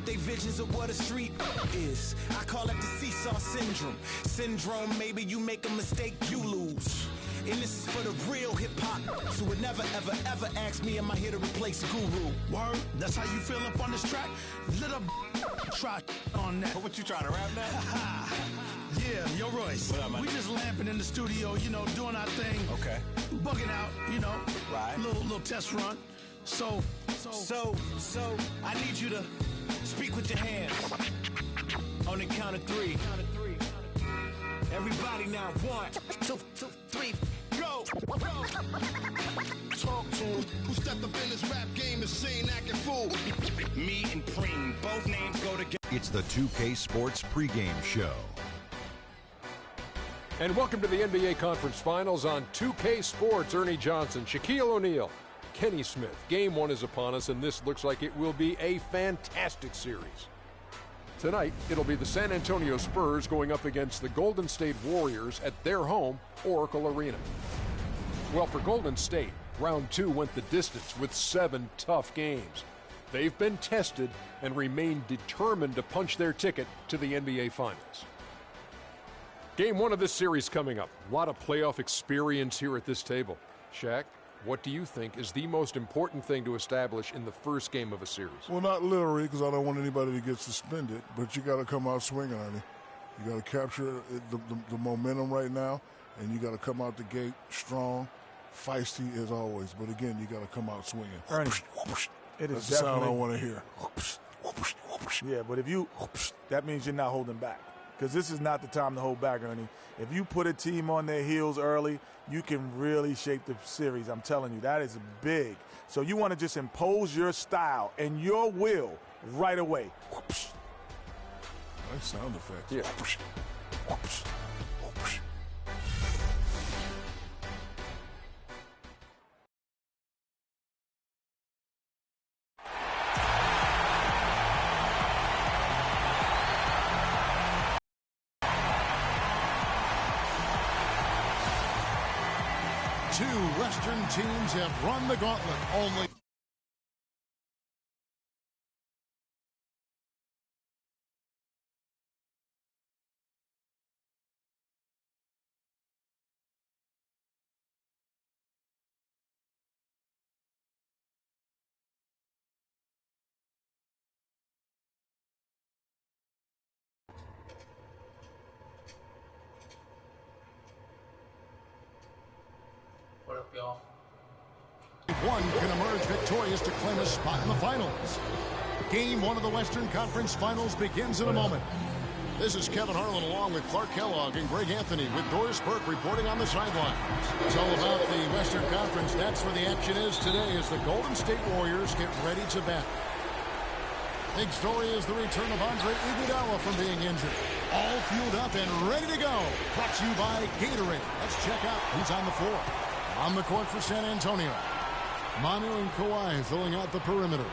they visions of what a street is. I call it the seesaw syndrome. Syndrome, maybe you make a mistake, you lose. And this is for the real hip-hop, so would never, ever, ever ask me, am I here to replace Guru? Word? That's how you feel up on this track? Little try on that. What you trying to rap now? Yeah, yo, Royce. What up, man? We just lamping in the studio, you know, doing our thing. Okay. Bugging out, you know. Right. Little test run. So, I need you to speak with your hands. On the count of three. Everybody now, 1, 2, 3, go! talk to him. Who stepped up in this rap game and saying acting fool? Me and Preem, both names go together. It's the 2K Sports pregame show. And welcome to the NBA Conference Finals on 2K Sports. Ernie Johnson, Shaquille O'Neal, Kenny Smith. Game 1 is upon us, and this looks like it will be a fantastic series. Tonight, it'll be the San Antonio Spurs going up against the Golden State Warriors at their home, Oracle Arena. Well, for Golden State, round 2 went the distance with 7 tough games. They've been tested and remain determined to punch their ticket to the NBA Finals. Game 1 of this series coming up. A lot of playoff experience here at this table. Shaq, what do you think is the most important thing to establish in the first game of a series? Well, not literally, because I don't want anybody to get suspended, but you got to come out swinging, Ernie. You got to capture the momentum right now, and you got to come out the gate strong, feisty as always. But again, you got to come out swinging. Ernie, it is That's the sound I want to hear. Yeah, but if you, that means you're not holding back. Because this is not the time to hold back, Ernie. If you put a team on their heels early, you can really shape the series. I'm telling you, that is big. So you want to just impose your style and your will right away. Nice sound effects. Yeah. Two Western teams have run the gauntlet. Only What up, y'all? one can emerge victorious to claim a spot in the finals. Game 1 of the Western Conference Finals begins in a moment. This is Kevin Harlan along with Clark Kellogg and Greg Anthony with Doris Burke reporting on the sidelines. It's all about the Western Conference. That's where the action is today as the Golden State Warriors get ready to battle. Big story is the return of Andre Iguodala from being injured. All fueled up and ready to go. Brought to you by Gatorade. Let's check out who's on the floor. On the court for San Antonio, Manu and Kawhi filling out the perimeter.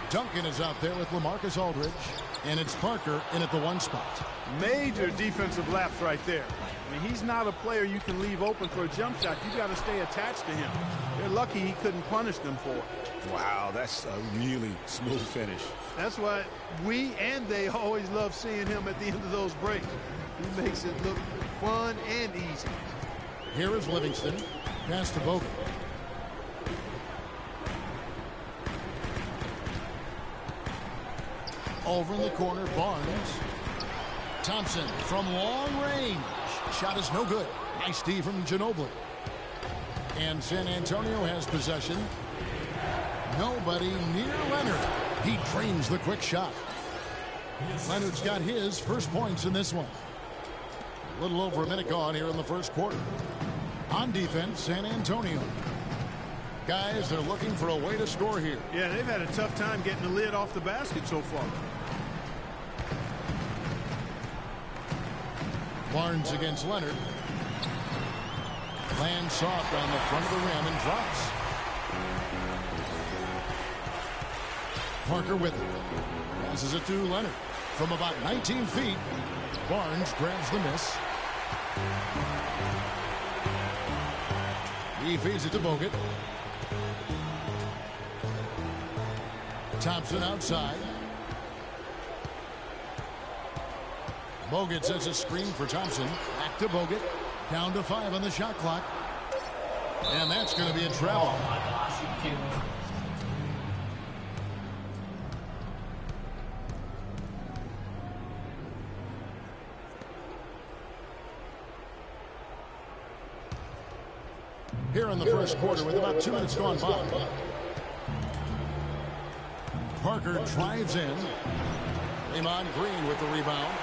Duncan is out there with LaMarcus Aldridge, and it's Parker in at the 1 spot. Major defensive lapse right there. I mean, he's not a player you can leave open for a jump shot. You got to stay attached to him. They're lucky he couldn't punish them for it. Wow, that's a really smooth finish. That's why we and they always love seeing him at the end of those breaks. He makes it look fun and easy. Here is Livingston. Pass to Bogut. Over in the corner, Barnes. Thompson from long range. Shot is no good. Nice D from Ginobili. And San Antonio has possession. Nobody near Leonard. He drains the quick shot. Leonard's got his first points in this one. A little over a minute gone here in the first quarter. On defense, San Antonio. Guys, they're looking for a way to score here. Yeah, they've had a tough time getting the lid off the basket so far. Barnes against Leonard. Lands soft on the front of the rim and drops. Parker with it. Passes it to Leonard. From about 19 feet, Barnes grabs the miss. He feeds it to Bogut. Thompson outside. Bogut sets a screen for Thompson. Back to Bogut. Down to 5 on the shot clock. And that's going to be a travel. Oh my gosh, you kidding me? Here in the first quarter with about 2 minutes gone by. Parker drives in. Draymond Green with the rebound.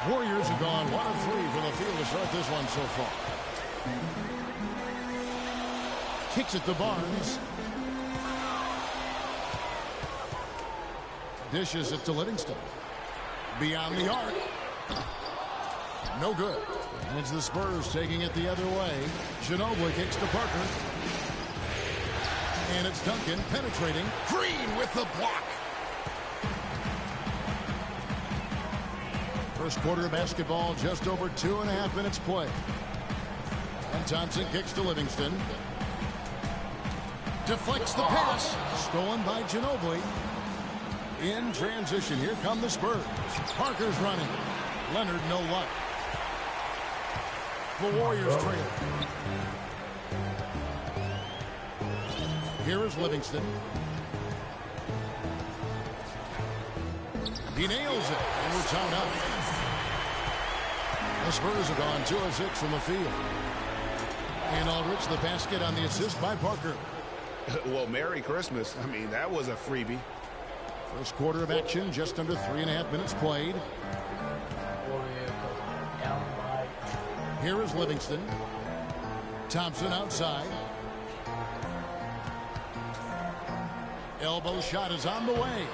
Warriors have gone 1 of 3 from the field to start this one so far. Kicks it to Barnes. Dishes it to Livingston. Beyond the arc. No good. And it's the Spurs taking it the other way. Ginobili kicks to Parker. And it's Duncan penetrating. Green with the block. First quarter of basketball, just over 2.5 minutes play. And Thompson kicks to Livingston. Deflects the pass. Stolen by Ginobili. In transition, here come the Spurs. Parker's running. Leonard, no luck. The Warriors trail. Here is Livingston. He nails it, and we're tied up. The Spurs have gone 2 of 6 from the field. And Aldridge, the basket on the assist by Parker. Well, Merry Christmas. I mean, that was a freebie. First quarter of action, just under 3.5 minutes played. Here is Livingston. Thompson outside. Elbow shot is on the way.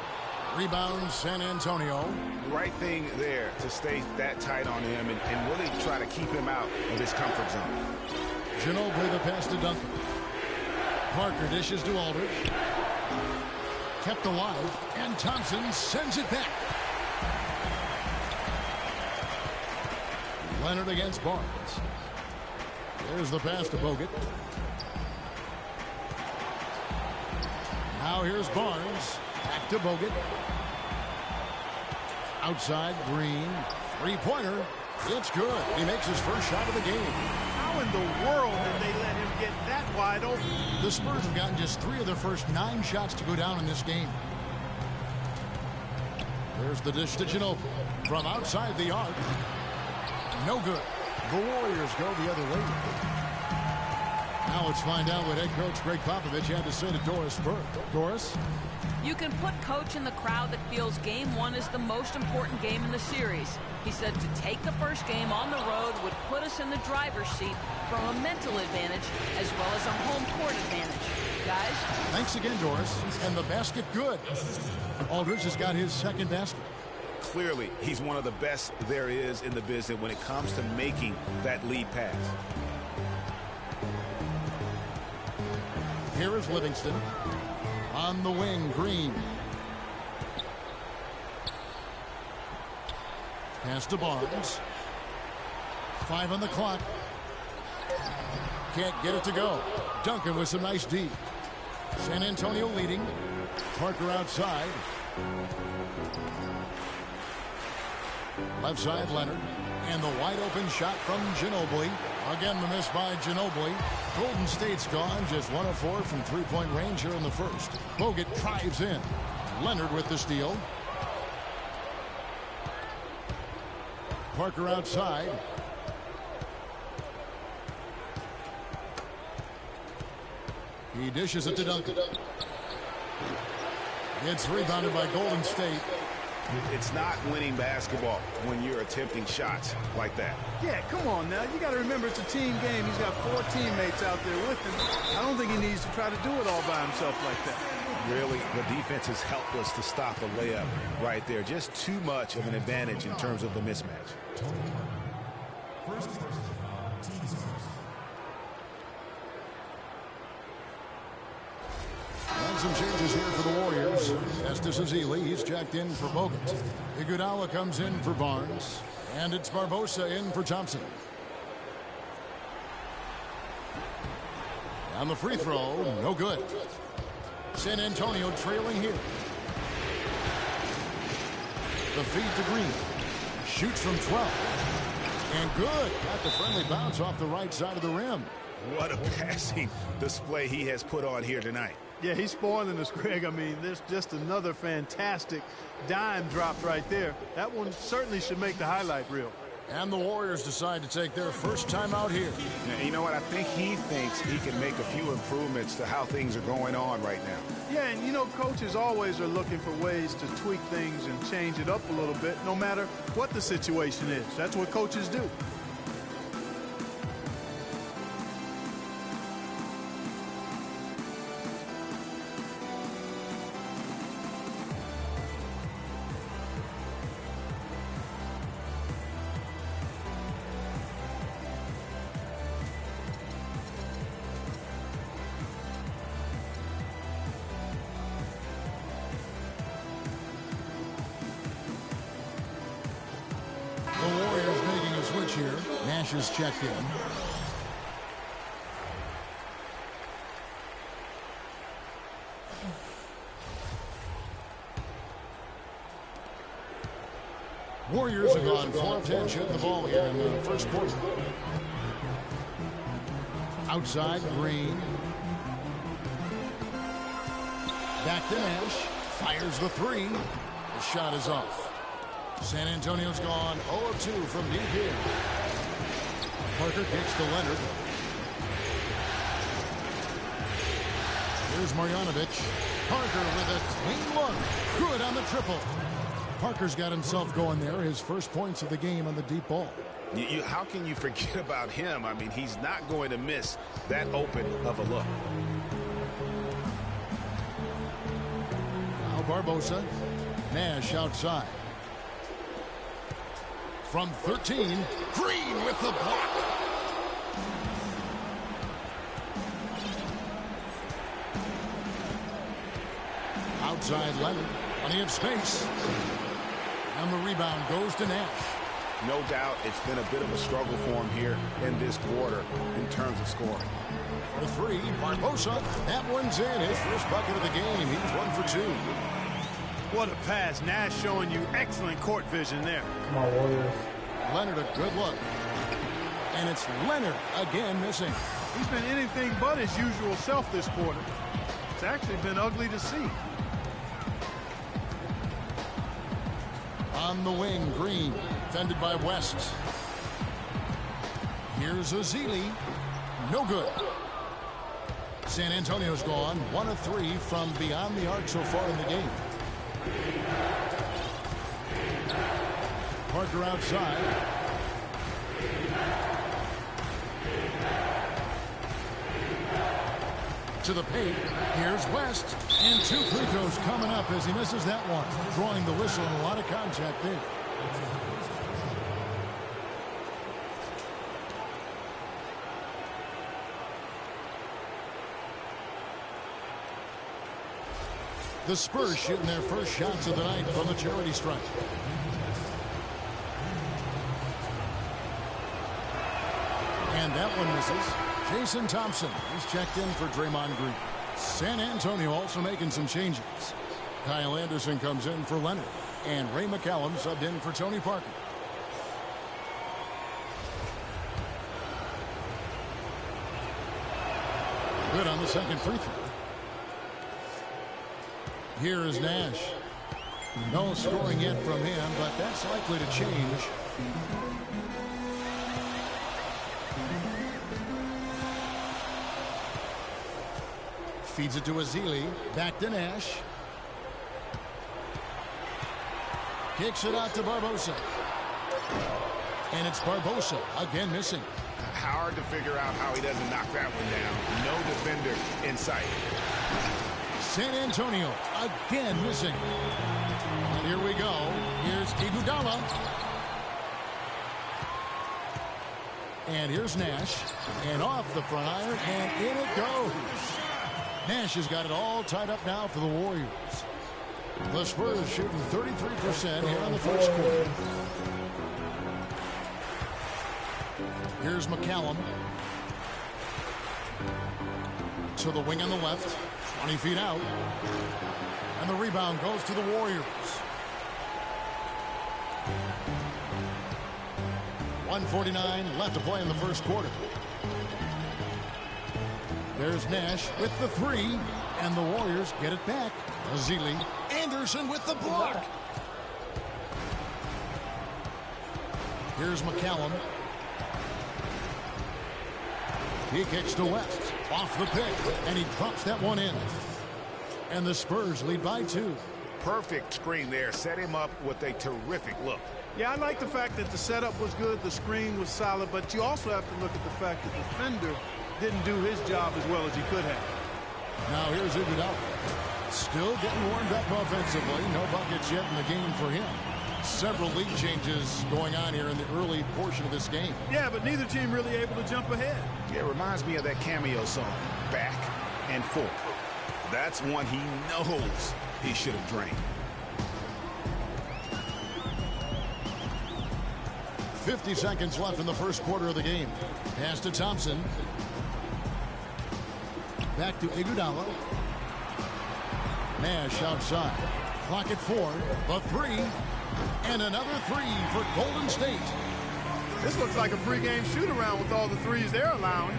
Rebound San Antonio. Right thing there to stay that tight on him and really try to keep him out of his comfort zone. Ginobili the pass to Duncan. Parker dishes to Aldridge. Kept alive, and Thompson sends it back. Leonard against Barnes. There's the pass to Bogut. Now here's Barnes. Back to Bogut. Outside, Green. Three-pointer. It's good. He makes his first shot of the game. How in the world did they let him get that wide open? The Spurs have gotten just 3 of their first 9 shots to go down in this game. There's the dish to Ginobili. From outside the arc. No good. The Warriors go the other way. Now let's find out what head coach Greg Popovich had to say to Doris Burke. Doris? You can put coach in the crowd that feels game 1 is the most important game in the series. He said to take the first game on the road would put us in the driver's seat from a mental advantage as well as a home court advantage. Guys? Thanks again, Doris. And the basket good. Aldridge has got his second basket. Clearly, he's one of the best there is in the business when it comes to making that lead pass. Here is Livingston. On the wing, Green. Pass to Barnes. 5 on the clock. Can't get it to go. Duncan with some nice D. San Antonio leading. Parker outside. Left side, Leonard. And the wide open shot from Ginobili. Again, the miss by Ginobili. Golden State's gone just 1 of 4 from 3-point range here in the first. Bogut drives in. Leonard with the steal. Parker outside. He dishes it to Duncan. It's rebounded by Golden State. It's not winning basketball when you're attempting shots like that. Yeah, come on now. You got to remember it's a team game. He's got 4 teammates out there with him. I don't think he needs to try to do it all by himself like that. Really, the defense is helpless to stop a layup right there. Just too much of an advantage in terms of the mismatch. And some changes here for the Warriors. Estes Ezeli, he's checked in for Bogut. Iguodala comes in for Barnes. And it's Barbosa in for Thompson. On the free throw, no good. San Antonio trailing here. The feed to Green. shoots from 12. And good. Got the friendly bounce off the right side of the rim. What a passing display he has put on here tonight. Yeah, he's spoiling us, Greg. I mean, there's just another fantastic dime drop right there. That one certainly should make the highlight reel. And the Warriors decide to take their first time out here. Now, you know what? I think he thinks he can make a few improvements to how things are going on right now. Yeah, and you know, coaches always are looking for ways to tweak things and change it up a little bit, no matter what the situation is. That's what coaches do. Here. Nash is checked in. Warriors have gone 4 of 10 shooting the ball here in the first quarter. Outside, Green. Back to Nash. Fires the three. The shot is off. San Antonio's gone 0 of 2 from deep here. Parker kicks to Leonard. Here's Marjanovic. Parker with a clean look. Good on the triple. Parker's got himself going there. His first points of the game on the deep ball. How can you forget about him? I mean, he's not going to miss that open of a look. Now Barbosa. Nash outside. From 13, Green with the block. Outside Leonard, plenty of space. And the rebound goes to Nash. No doubt it's been a bit of a struggle for him here in this quarter in terms of scoring. For three, Barbosa. That one's in. His first bucket of the game. He's 1 for 2. What a pass. Nash showing you excellent court vision there. Come on, Warriors. Leonard, a good look. And it's Leonard again missing. He's been anything but his usual self this quarter. It's actually been ugly to see. On the wing, Green, defended by West. Here's Ezeli. No good. San Antonio's gone 1 of 3 from beyond the arc so far in the game. Parker outside. To the paint. Here's West. And 2 free throws coming up as he misses that one. Drawing the whistle and a lot of contact there. The Spurs shooting their first shots of the night from the charity stripe. And that one misses. Jason Thompson is checked in for Draymond Green. San Antonio also making some changes. Kyle Anderson comes in for Leonard. And Ray McCallum subbed in for Tony Parker. Good on the second free throw. Here is Nash. No scoring yet from him, but that's likely to change. Feeds it to Ezeli. Back to Nash. Kicks it out to Barbosa. And it's Barbosa again missing. Hard to figure out how he doesn't knock that one down. No defender in sight. San Antonio again missing. And here we go. Here's Iguodala. And here's Nash. And off the front iron. And in it goes. Nash has got it all tied up now for the Warriors. The Spurs shooting 33% here in the first quarter. Here's McCallum. To the wing on the left. 20 feet out. And the rebound goes to the Warriors. 1:49 left to play in the first quarter. There's Nash with the three, and the Warriors get it back. Azili. Anderson with the block. Here's McCallum. He kicks to West. Off the pick, and he drops that one in. And the Spurs lead by 2. Perfect screen there. Set him up with a terrific look. Yeah, I like the fact that the setup was good, the screen was solid, but you also have to look at the fact that the defender didn't do his job as well as he could have. Now here's Iguodala. Still getting warmed up offensively. No buckets yet in the game for him. Several lead changes going on here in the early portion of this game. Yeah, but neither team really able to jump ahead. Yeah, it reminds me of that cameo song, Back and Forth. That's one he knows he should have drained. 50 seconds left in the first quarter of the game. Pass to Thompson. Back to Iguodala. Nash outside. Clock at 4. The three. And another three for Golden State. This looks like a pregame shoot-around with all the threes they're allowing.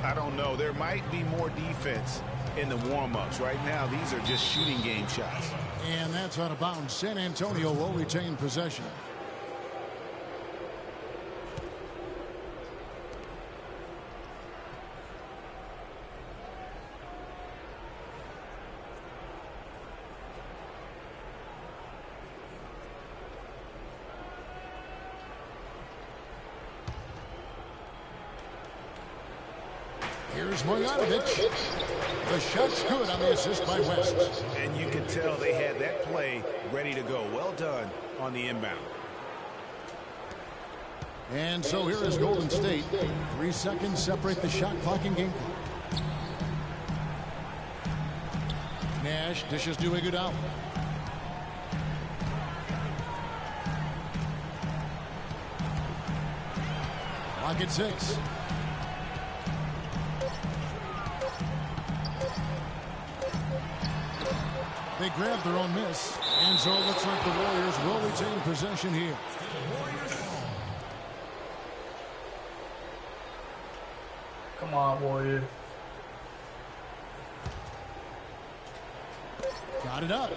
I don't know. There might be more defense in the warm-ups. Right now, these are just shooting game shots. And that's out of bounds. San Antonio will retain possession. Here's Marjanovic. The shot's good on the assist by West. And you can tell they had that play ready to go. Well done on the inbound. And so here is Golden State. 3 seconds separate the shot clock and game clock. Nash dishes to Iguodala. Clock at 6. They grab their own miss, and so it looks like the Warriors will retain possession here. Come on, Warriors. Got it up.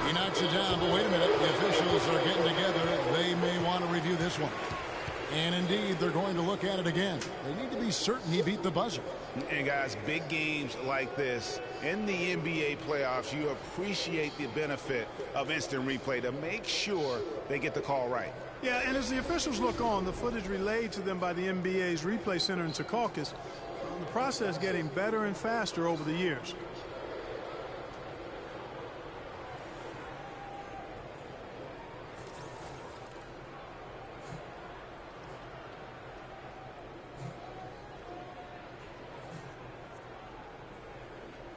He knocks it down, but wait a minute. The officials are getting together. They may want to review this one. And indeed, they're going to look at it again. They need to be certain he beat the buzzer. And guys, big games like this in the NBA playoffs, you appreciate the benefit of instant replay to make sure they get the call right. Yeah, and as the officials look on, the footage relayed to them by the NBA's replay center in Secaucus, the process getting better and faster over the years.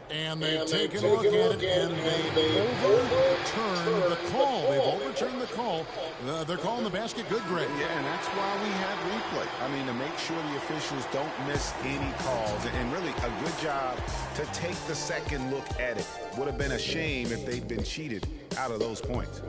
And they've taken a look at it, and they've overturned the call. They've overturned the call. They're calling the basket good, Greg. Yeah, and that's why we have replay. I mean, to make sure the officials don't miss any calls. And really, a good job to take the second look at it. Would have been a shame if they'd been cheated out of those points.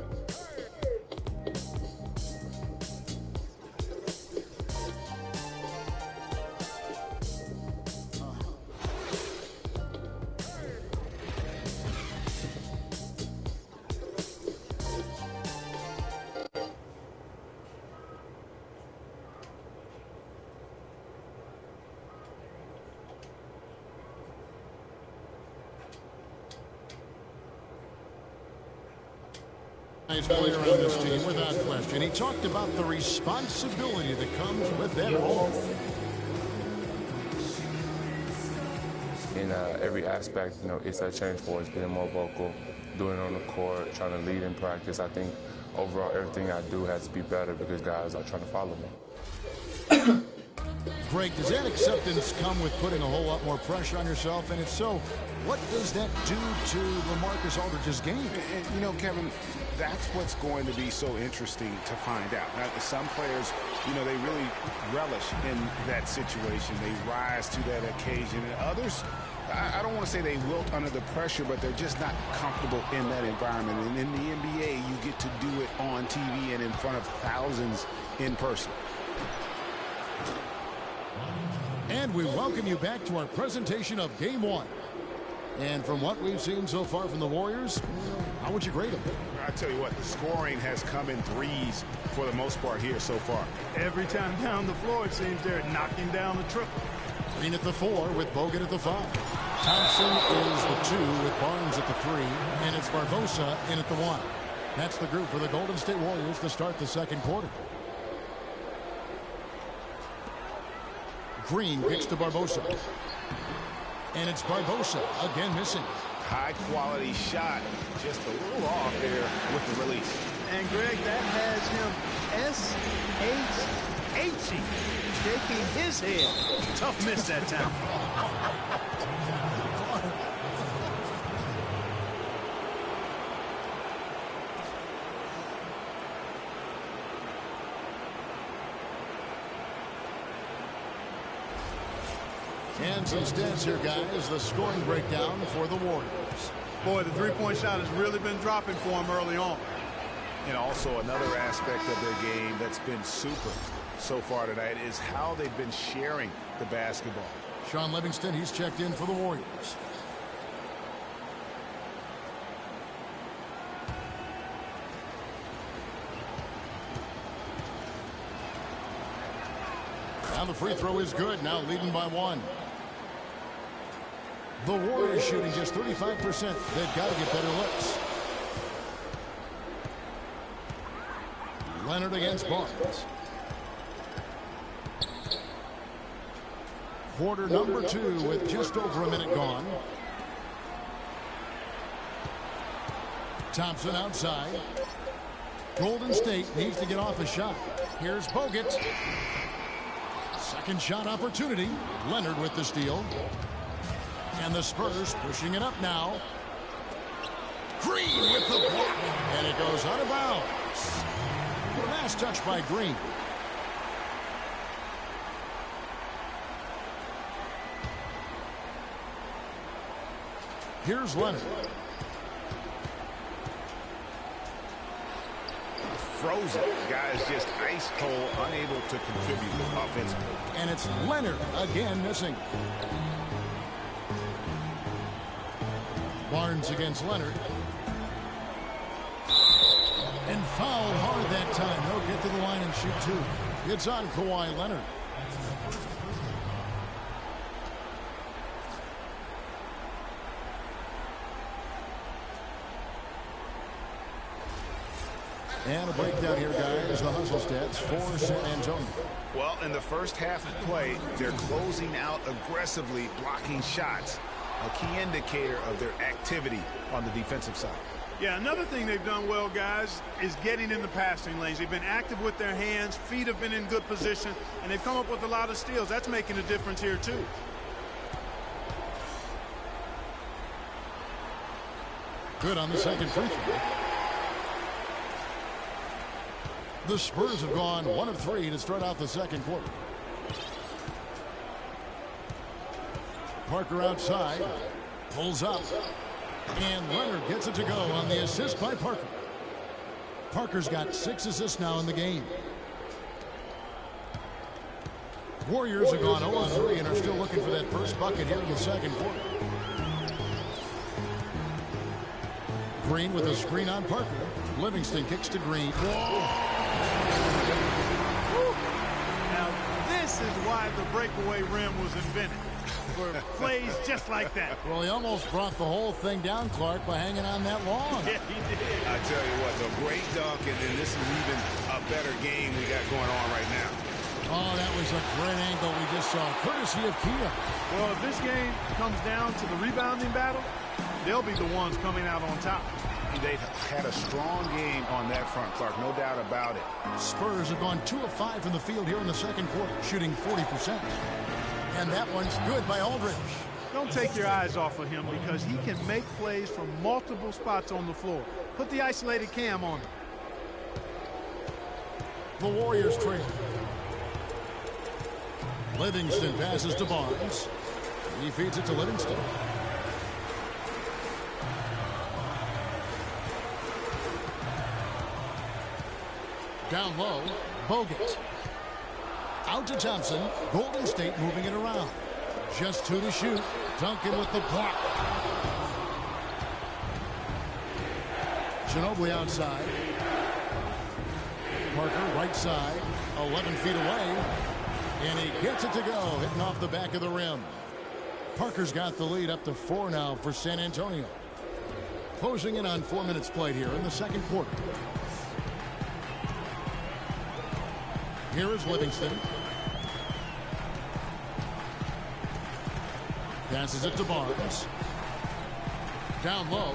Nice player on this team, without question. He talked about the responsibility that comes with that role. In every aspect, you know, it's a change for us, being more vocal, doing it on the court, trying to lead in practice. I think overall everything I do has to be better because guys are trying to follow me. Greg, does that acceptance come with putting a whole lot more pressure on yourself? And if so, what does that do to LaMarcus Aldridge's game? And, you know, Kevin, that's what's going to be so interesting to find out. Now, some players, you know, they really relish in that situation. They rise to that occasion. And others, I don't want to say they wilt under the pressure, but they're just not comfortable in that environment. And in the NBA, you get to do it on TV and in front of thousands in person. And we welcome you back to our presentation of Game 1. And from what we've seen so far from the Warriors, how would you grade them? I tell you what, the scoring has come in threes for the most part here so far. Every time down the floor, it seems they're knocking down the triple. Green at the 4 with Bogut at the 5. Thompson is the 2 with Barnes at the 3. And it's Barbosa in at the 1. That's the group for the Golden State Warriors to start the second quarter. Green kicks to Barbosa. And it's Barbosa again missing. High quality shot, just a little off there with the release. And Greg, that has him S-H-H-ing, shaking his head. Tough miss that time. And some stats here, guys. The scoring breakdown for the Warriors. Boy, the three-point shot has really been dropping for him early on. And also another aspect of their game that's been super so far tonight is how they've been sharing the basketball. Sean Livingston, he's checked in for the Warriors. Now the free throw is good, now leading by 1. The Warriors shooting just 35%. They've got to get better looks. Leonard against Barnes. Quarter number 2 with just over a minute gone. Thompson outside. Golden State needs to get off a shot. Here's Bogut. Second shot opportunity. Leonard with the steal. And the Spurs pushing it up now. Green with the block. And it goes out of bounds. Last touch by Green. Here's Leonard. Frozen. Guys just ice cold, unable to contribute offensively. And it's Leonard again missing. Barnes against Leonard. And foul hard that time. He'll get to the line and shoot 2. It's on Kawhi Leonard. And a breakdown here, guys. The hustle stats for San Antonio. Well, in the first half of play, they're closing out aggressively, blocking shots. A key indicator of their activity on the defensive side. Yeah, another thing they've done well, guys, is getting in the passing lanes. They've been active with their hands. Feet have been in good position, and they've come up with a lot of steals. That's making a difference here, too. Good on the second free throw. The Spurs have gone 1 of 3 to start out the second quarter. Parker outside, pulls up, and Leonard gets it to go on the assist by Parker. Parker's got 6 assists now in the game. Warriors have gone 0-3 and are still looking for that first bucket here in the second quarter. Green with a screen on Parker. Livingston kicks to Green. Now, this is why the breakaway rim was invented. For plays just like that. Well, he almost brought the whole thing down, Clark, by hanging on that long. Yeah, he did. I tell you what, the great dunk, and then this is even a better game we got going on right now. Oh, that was a great angle we just saw, courtesy of Kia. Well, if this game comes down to the rebounding battle, they'll be the ones coming out on top. They've had a strong game on that front, Clark, no doubt about it. Spurs have gone 2 of 5 from the field here in the second quarter, shooting 40%. And that one's good by Aldridge. Don't take your eyes off of him because he can make plays from multiple spots on the floor. Put the isolated cam on him. The Warriors trail. Livingston passes to Barnes. He feeds it to Livingston. Down low, Bogut. Out to Thompson. Golden State moving it around. Just 2 to shoot. Duncan with the block. Ginobili outside. Parker right side. 11 feet away. And he gets it to go. Hitting off the back of the rim. Parker's got the lead up to 4 now for San Antonio. Closing in on 4 minutes played here in the second quarter. Here is Livingston. Passes it to Barnes. Down low.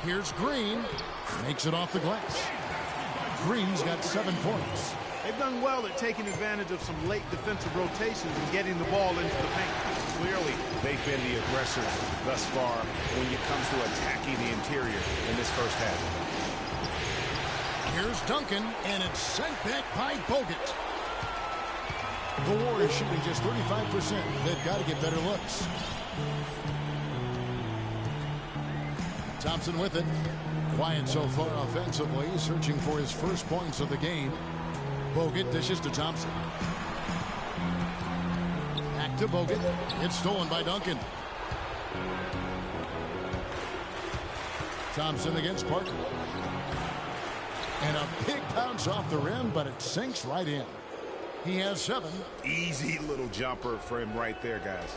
Here's Green. Makes it off the glass. Green's got 7 points. They've done well at taking advantage of some late defensive rotations and getting the ball into the paint. Clearly, they've been the aggressors thus far when it comes to attacking the interior in this first half. Here's Duncan, and it's sent back by Bogut. The Warriors shooting just 35%. They've got to get better looks. Thompson with it. Quiet so far offensively, searching for his first points of the game. Bogut dishes to Thompson. Back to Bogut. It's stolen by Duncan. Thompson against Parker. And a big bounce off the rim, but it sinks right in. He has 7. Easy little jumper for him right there, guys.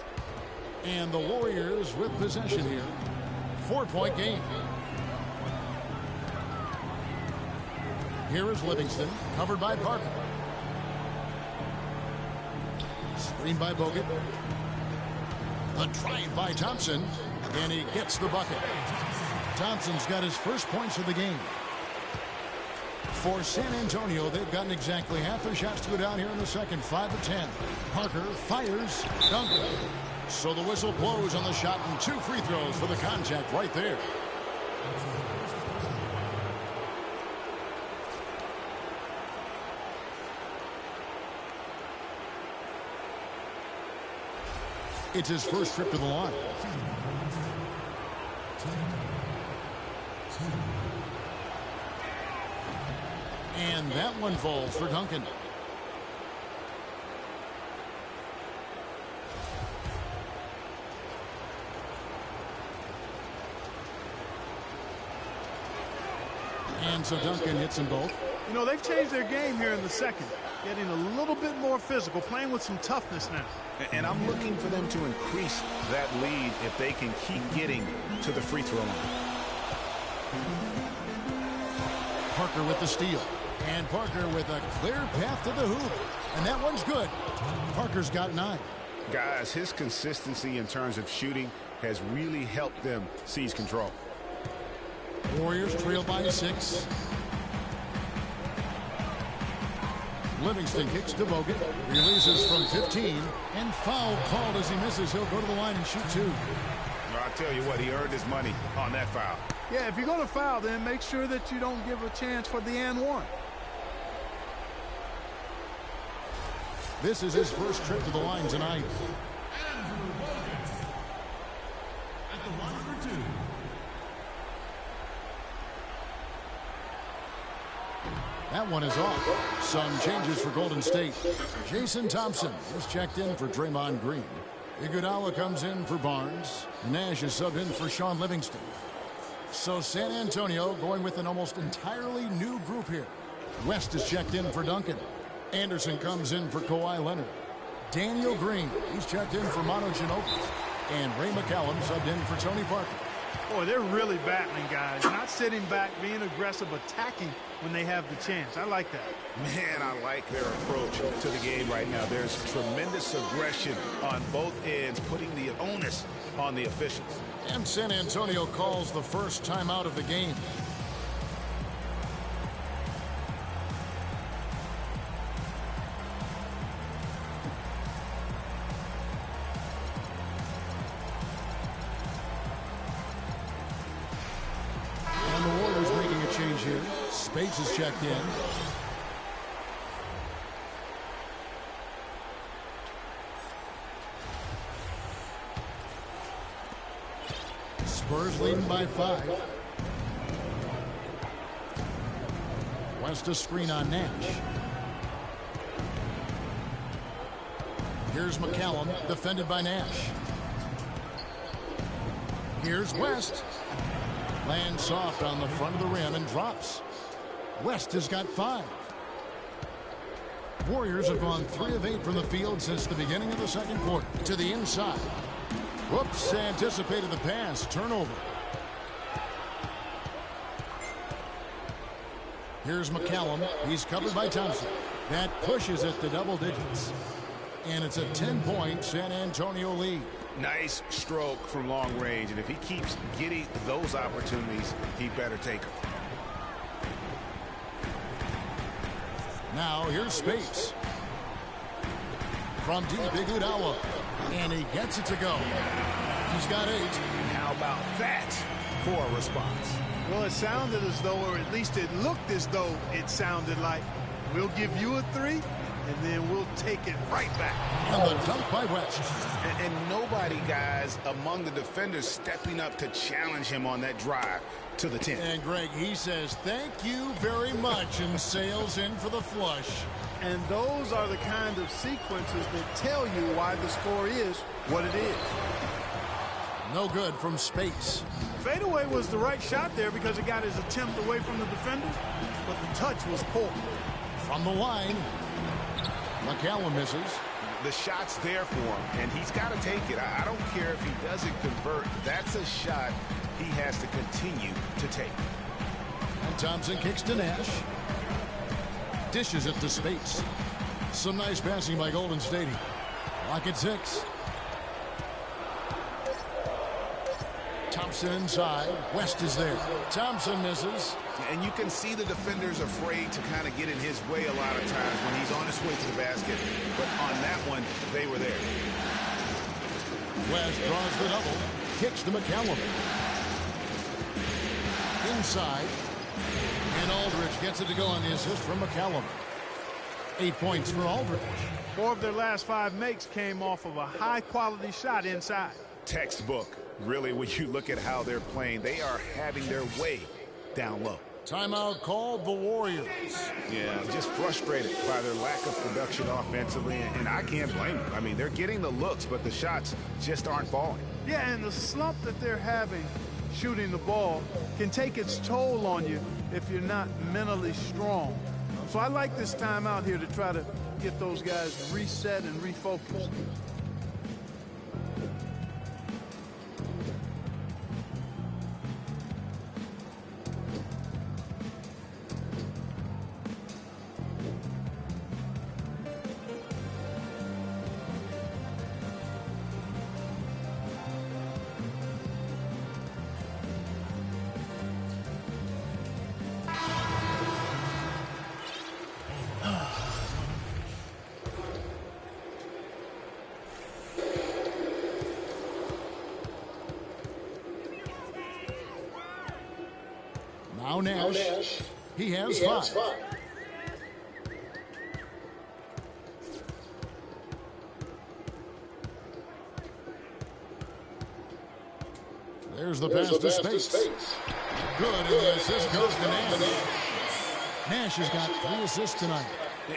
And the Warriors with possession here. 4-point game. Here is Livingston, covered by Parker. Screen by Bogut. The drive by Thompson, and he gets the bucket. Thompson's got his first points of the game. For San Antonio, they've gotten exactly half their shots to go down here in the second, 5 of 10. Parker fires, Duncan. So the whistle blows on the shot, and 2 free throws for the contact right there. It's his first trip to the line. And that one falls for Duncan. And so Duncan hits them both. You know, they've changed their game here in the second. Getting a little bit more physical, playing with some toughness now. And I'm looking for them to increase that lead if they can keep getting to the free throw line. Parker with the steal. And Parker with a clear path to the hoop. And that one's good. Parker's got 9. Guys, his consistency in terms of shooting has really helped them seize control. Warriors trail by 6. Livingston kicks to Bogut. Releases from 15. And foul called as he misses. He'll go to the line and shoot 2. I'll tell you what, he earned his money on that foul. Yeah, if you're going to foul, then make sure that you don't give a chance for the and one. This is his first trip to the line tonight. At the line for 2. That one is off. Some changes for Golden State. Jason Thompson is checked in for Draymond Green. Iguodala comes in for Barnes. Nash is subbed in for Sean Livingston. So San Antonio going with an almost entirely new group here. West is checked in for Duncan. Anderson comes in for Kawhi Leonard. Daniel Green, he's checked in for Manu Ginobili. And Ray McCallum subbed in for Tony Parker. Boy, they're really battling, guys. Not sitting back, being aggressive, attacking when they have the chance. I like that. Man, I like their approach to the game right now. There's tremendous aggression on both ends, putting the onus on the officials. And San Antonio calls the first timeout of the game. And the Warriors making a change here. Spates is checked in. Spurs leading by 5. West a screen on Nash. Here's McCallum, defended by Nash. Here's West. Lands soft on the front of the rim and drops. West has got 5. Warriors have gone 3 of 8 from the field since the beginning of the second quarter. To the inside. Whoops, anticipated the pass. Turnover. Here's McCallum. He's covered by Thompson. That pushes it to double digits. And it's a 10-point San Antonio lead. Nice stroke from long range, and if he keeps getting those opportunities, he better take them. Now here's Spates. From deep, Iguodala. And he gets it to go. He's got 8. And how about that for a response? Well, it sounded as though, or at least it looked as though it sounded like, we'll give you a 3, and then we'll take it right back. And the dunk by West. And nobody, guys, among the defenders stepping up to challenge him on that drive to the 10. And Greg, he says, thank you very much, and sails in for the flush. And those are the kind of sequences that tell you why the score is what it is. No good from Spates. Fadeaway was the right shot there because it got his attempt away from the defender, but the touch was poor. From the line, McCallum misses. The shot's there for him, and he's got to take it. I don't care if he doesn't convert. That's a shot he has to continue to take. And Thompson kicks to Nash. Dishes it to Spates. Some nice passing by Golden State. Lock at 6. Thompson inside. West is there. Thompson misses. And you can see the defenders afraid to kind of get in his way a lot of times when he's on his way to the basket. But on that one, they were there. West draws the double. Kicks to McCallum. Inside. And Aldridge gets it to go on the assist from McCallum. 8 points for Aldridge. 4 of their last 5 makes came off of a high-quality shot inside. Textbook. Really, when you look at how they're playing, they are having their way down low. Timeout called the Warriors. Yeah, just frustrated by their lack of production offensively, and I can't blame them. I mean, they're getting the looks, but the shots just aren't falling. Yeah, and the slump that they're having shooting the ball can take its toll on you if you're not mentally strong. So I like this timeout here to try to get those guys reset and refocused. Now Nash. He has 5. There's the pass to Spates. Good, and the assist goes to Nash. Nash has got 3 assists tonight.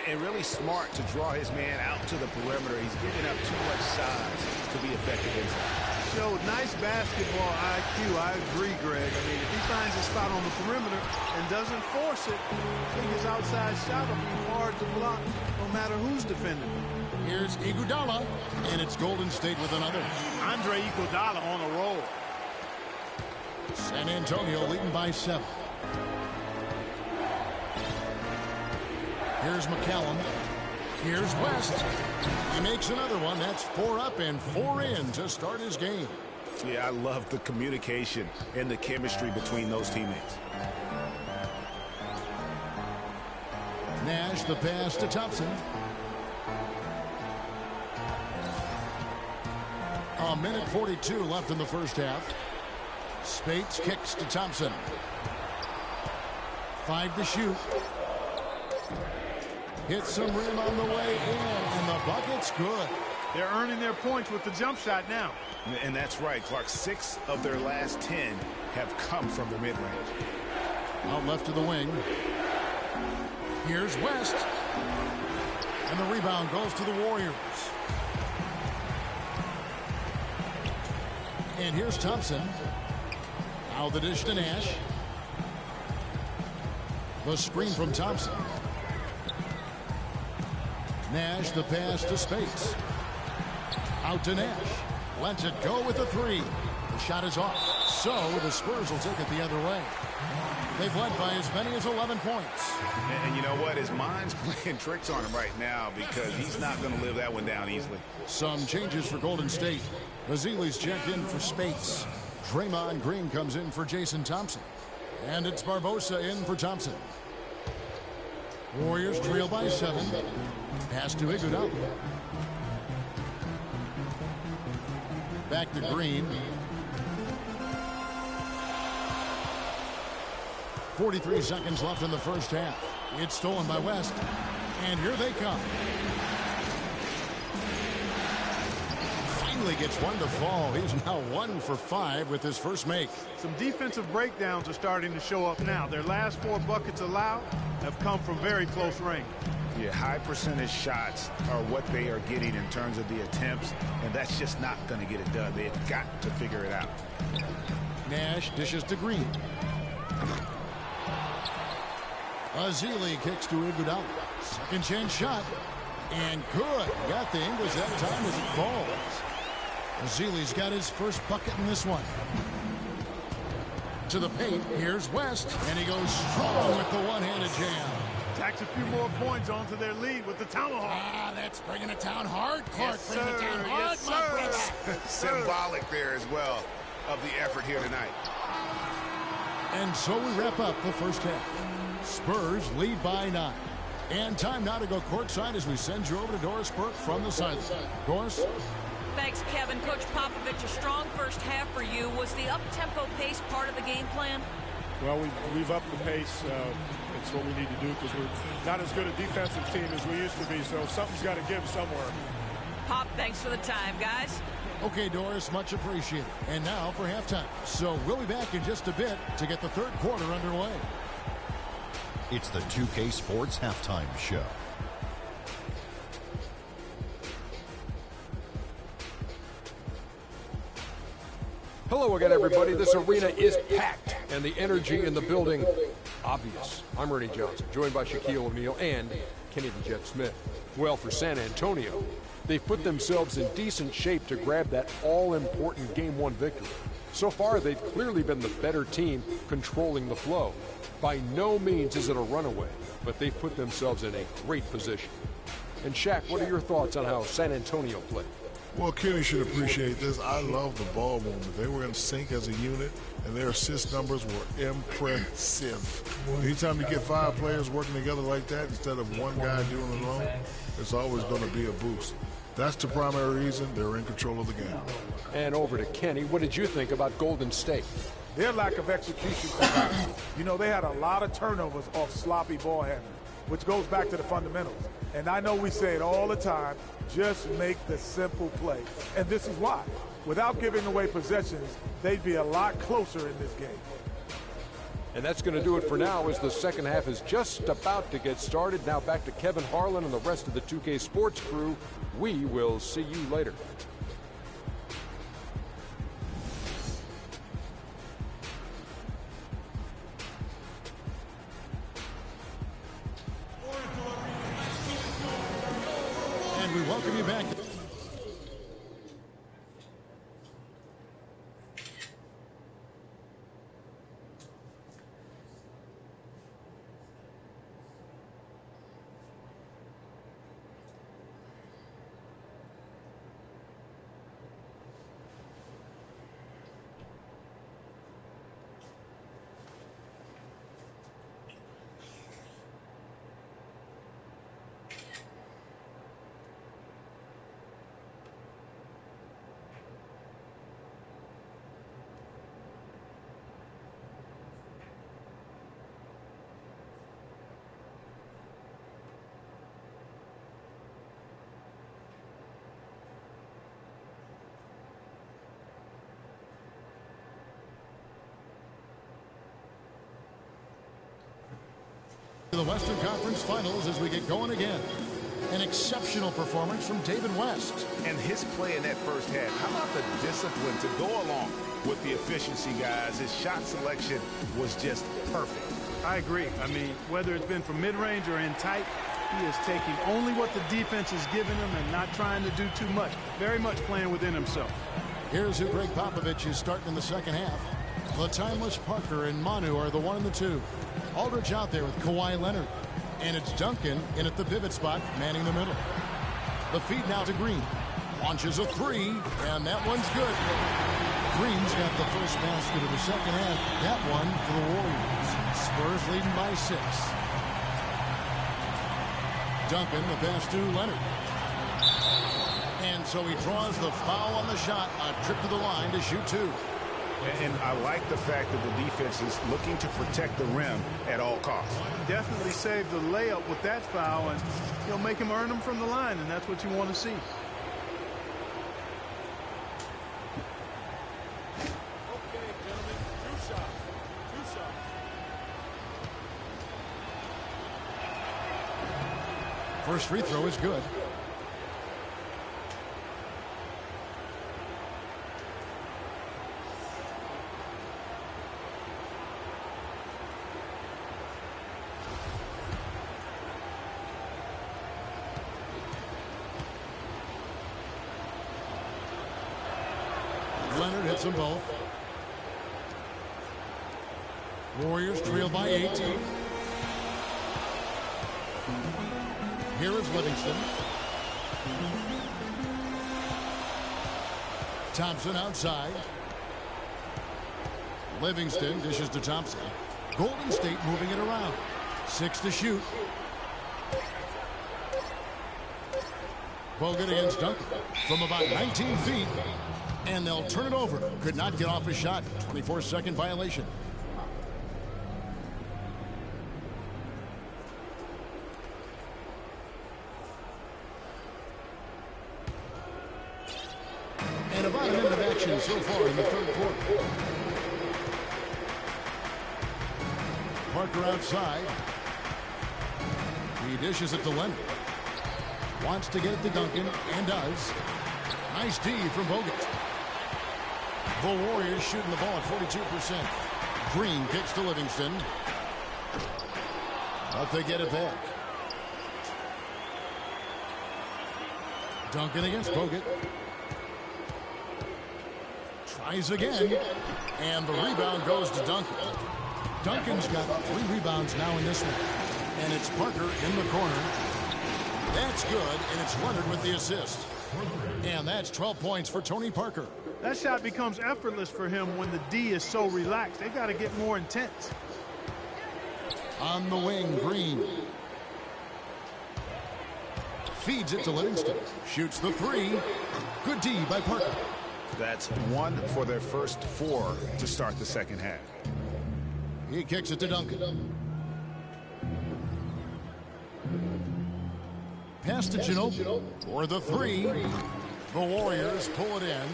And really smart to draw his man out to the perimeter. He's giving up too much size to be effective inside. Showed nice basketball IQ. I agree, Greg. I mean, if he finds a spot on the perimeter and doesn't force it, I think his outside shot will be hard to block no matter who's defending. Here's Iguodala, and it's Golden State with another. Andre Iguodala on a roll. San Antonio leading by 7. Here's McCallum. Here's West. He makes another one. That's 4 up and 4 in to start his game. Yeah, I love the communication and the chemistry between those teammates. Nash, the pass to Thompson. A minute 42 left in the first half. Spates kicks to Thompson. 5 to shoot. Hits some rim on the way in, and the bucket's good. They're earning their points with the jump shot now. And that's right, Clark. 6 of their last 10 have come from the mid-range. Out left to the wing. Here's West. And the rebound goes to the Warriors. And here's Thompson. Now the dish to Nash. The screen from Thompson. Nash, the pass to Spates. Out to Nash. Lets it go with the three. The shot is off. So the Spurs will take it the other way. They've led by as many as 11 points. And you know what? His mind's playing tricks on him right now because he's not going to live that one down easily. Some changes for Golden State. Vasili's checked in for Spates. Draymond Green comes in for Jason Thompson. And it's Barbosa in for Thompson. Warriors trail by 7. Pass to Iguodala. Back to Green. 43 seconds left in the first half. It's stolen by West. And here they come. Finally gets one to fall. He's now 1 for 5 with his first make. Some defensive breakdowns are starting to show up now. Their last 4 buckets allowed have come from very close range. Yeah, high percentage shots are what they are getting in terms of the attempts, and that's just not going to get it done. They've got to figure it out. Nash dishes to Green. Azili kicks to Iguodala. Second chance shot. And good. Got the English that time as it falls. Azili's got his first bucket in this one. To the paint. Here's West. And he goes strong with the one-handed jam. Tacks a few more points onto their lead with the tomahawk. Ah, that's bringing it down hard. Clark bringing it down hard. Yes, Symbolic there as well of the effort here tonight. And so we wrap up the first half. Spurs lead by 9. And time now to go courtside as we send you over to Doris Burke from the sideline. Doris? Thanks, Kevin. Coach Popovich, a strong first half for you. Was the up-tempo pace part of the game plan? Well, we've upped the pace. It's what we need to do because we're not as good a defensive team as we used to be, so something's got to give somewhere. Pop, thanks for the time, guys. Okay, Doris, much appreciated. And now for halftime. So we'll be back in just a bit to get the third quarter underway. It's the 2K Sports Halftime Show. Hello again, everybody. This arena is packed, and the energy in the building obvious. I'm Ernie Johnson, joined by Shaquille O'Neal and Kenny the Jet Smith. Well, for San Antonio, they've put themselves in decent shape to grab that all-important Game 1 victory. So far, they've clearly been the better team controlling the flow. By no means is it a runaway, but they've put themselves in a great position. And Shaq, what are your thoughts on how San Antonio played? Well, Kenny should appreciate this. I love the ball movement. They were in sync as a unit, and their assist numbers were impressive. Anytime you get 5 players working together like that instead of one guy doing it alone, it's always going to be a boost. That's the primary reason they're in control of the game. And over to Kenny. What did you think about Golden State? Their lack of execution. You know, they had a lot of turnovers off sloppy ball handling, which goes back to the fundamentals. And I know we say it all the time, just make the simple play. And this is why. Without giving away possessions, they'd be a lot closer in this game. And that's going to do it for now as the second half is just about to get started. Now back to Kevin Harlan and the rest of the 2K Sports crew. We will see you later. And we welcome you back. The Western Conference Finals as we get going again. An exceptional performance from David West. And his play in that first half, how about the discipline to go along with the efficiency, guys? His shot selection was just perfect. I agree. I mean, whether it's been from mid-range or in tight, he is taking only what the defense is giving him and not trying to do too much. Very much playing within himself. Here's who Greg Popovich is starting in the second half. The timeless Parker and Manu are the 1 and the 2. Aldridge out there with Kawhi Leonard. And it's Duncan in at the pivot spot, manning the middle. The feed now to Green. Launches a 3, and that one's good. Green's got the first basket of the second half. That one for the Warriors. Spurs leading by 6. Duncan, the pass to Leonard. And so he draws the foul on the shot. A trip to the line to shoot 2. And I like the fact that the defense is looking to protect the rim at all costs. Definitely saved the layup with that foul, and he'll make him earn them from the line, and that's what you want to see. Okay, gentlemen, 2 shots. 2 shots. First free throw is good. Leonard hits them both. Warriors trail by 8. Here is Livingston. Thompson outside. Livingston dishes to Thompson. Golden State moving it around. 6 to shoot. Bogut against Duncan from about 19 feet. And they'll turn it over. Could not get off his shot. 24-second violation. And about a minute of action so far in the third quarter. Parker outside. He dishes it to Leonard. Wants to get it to Duncan, and does. Nice D from Bogut. The Warriors shooting the ball at 42%. Green kicks to Livingston. But they get it back. Duncan against Bogut. Tries again. And the rebound goes to Duncan. Duncan's got 3 rebounds now in this one. And it's Parker in the corner. That's good, and it's Leonard with the assist. And that's 12 points for Tony Parker. That shot becomes effortless for him when the D is so relaxed. They got to get more intense. On the wing, Green. Feeds it to Livingston. Shoots the 3. Good D by Parker. That's 1 for their first 4 to start the second half. He kicks it to Duncan. Pass to Ginobili for the 3. The Warriors pull it in.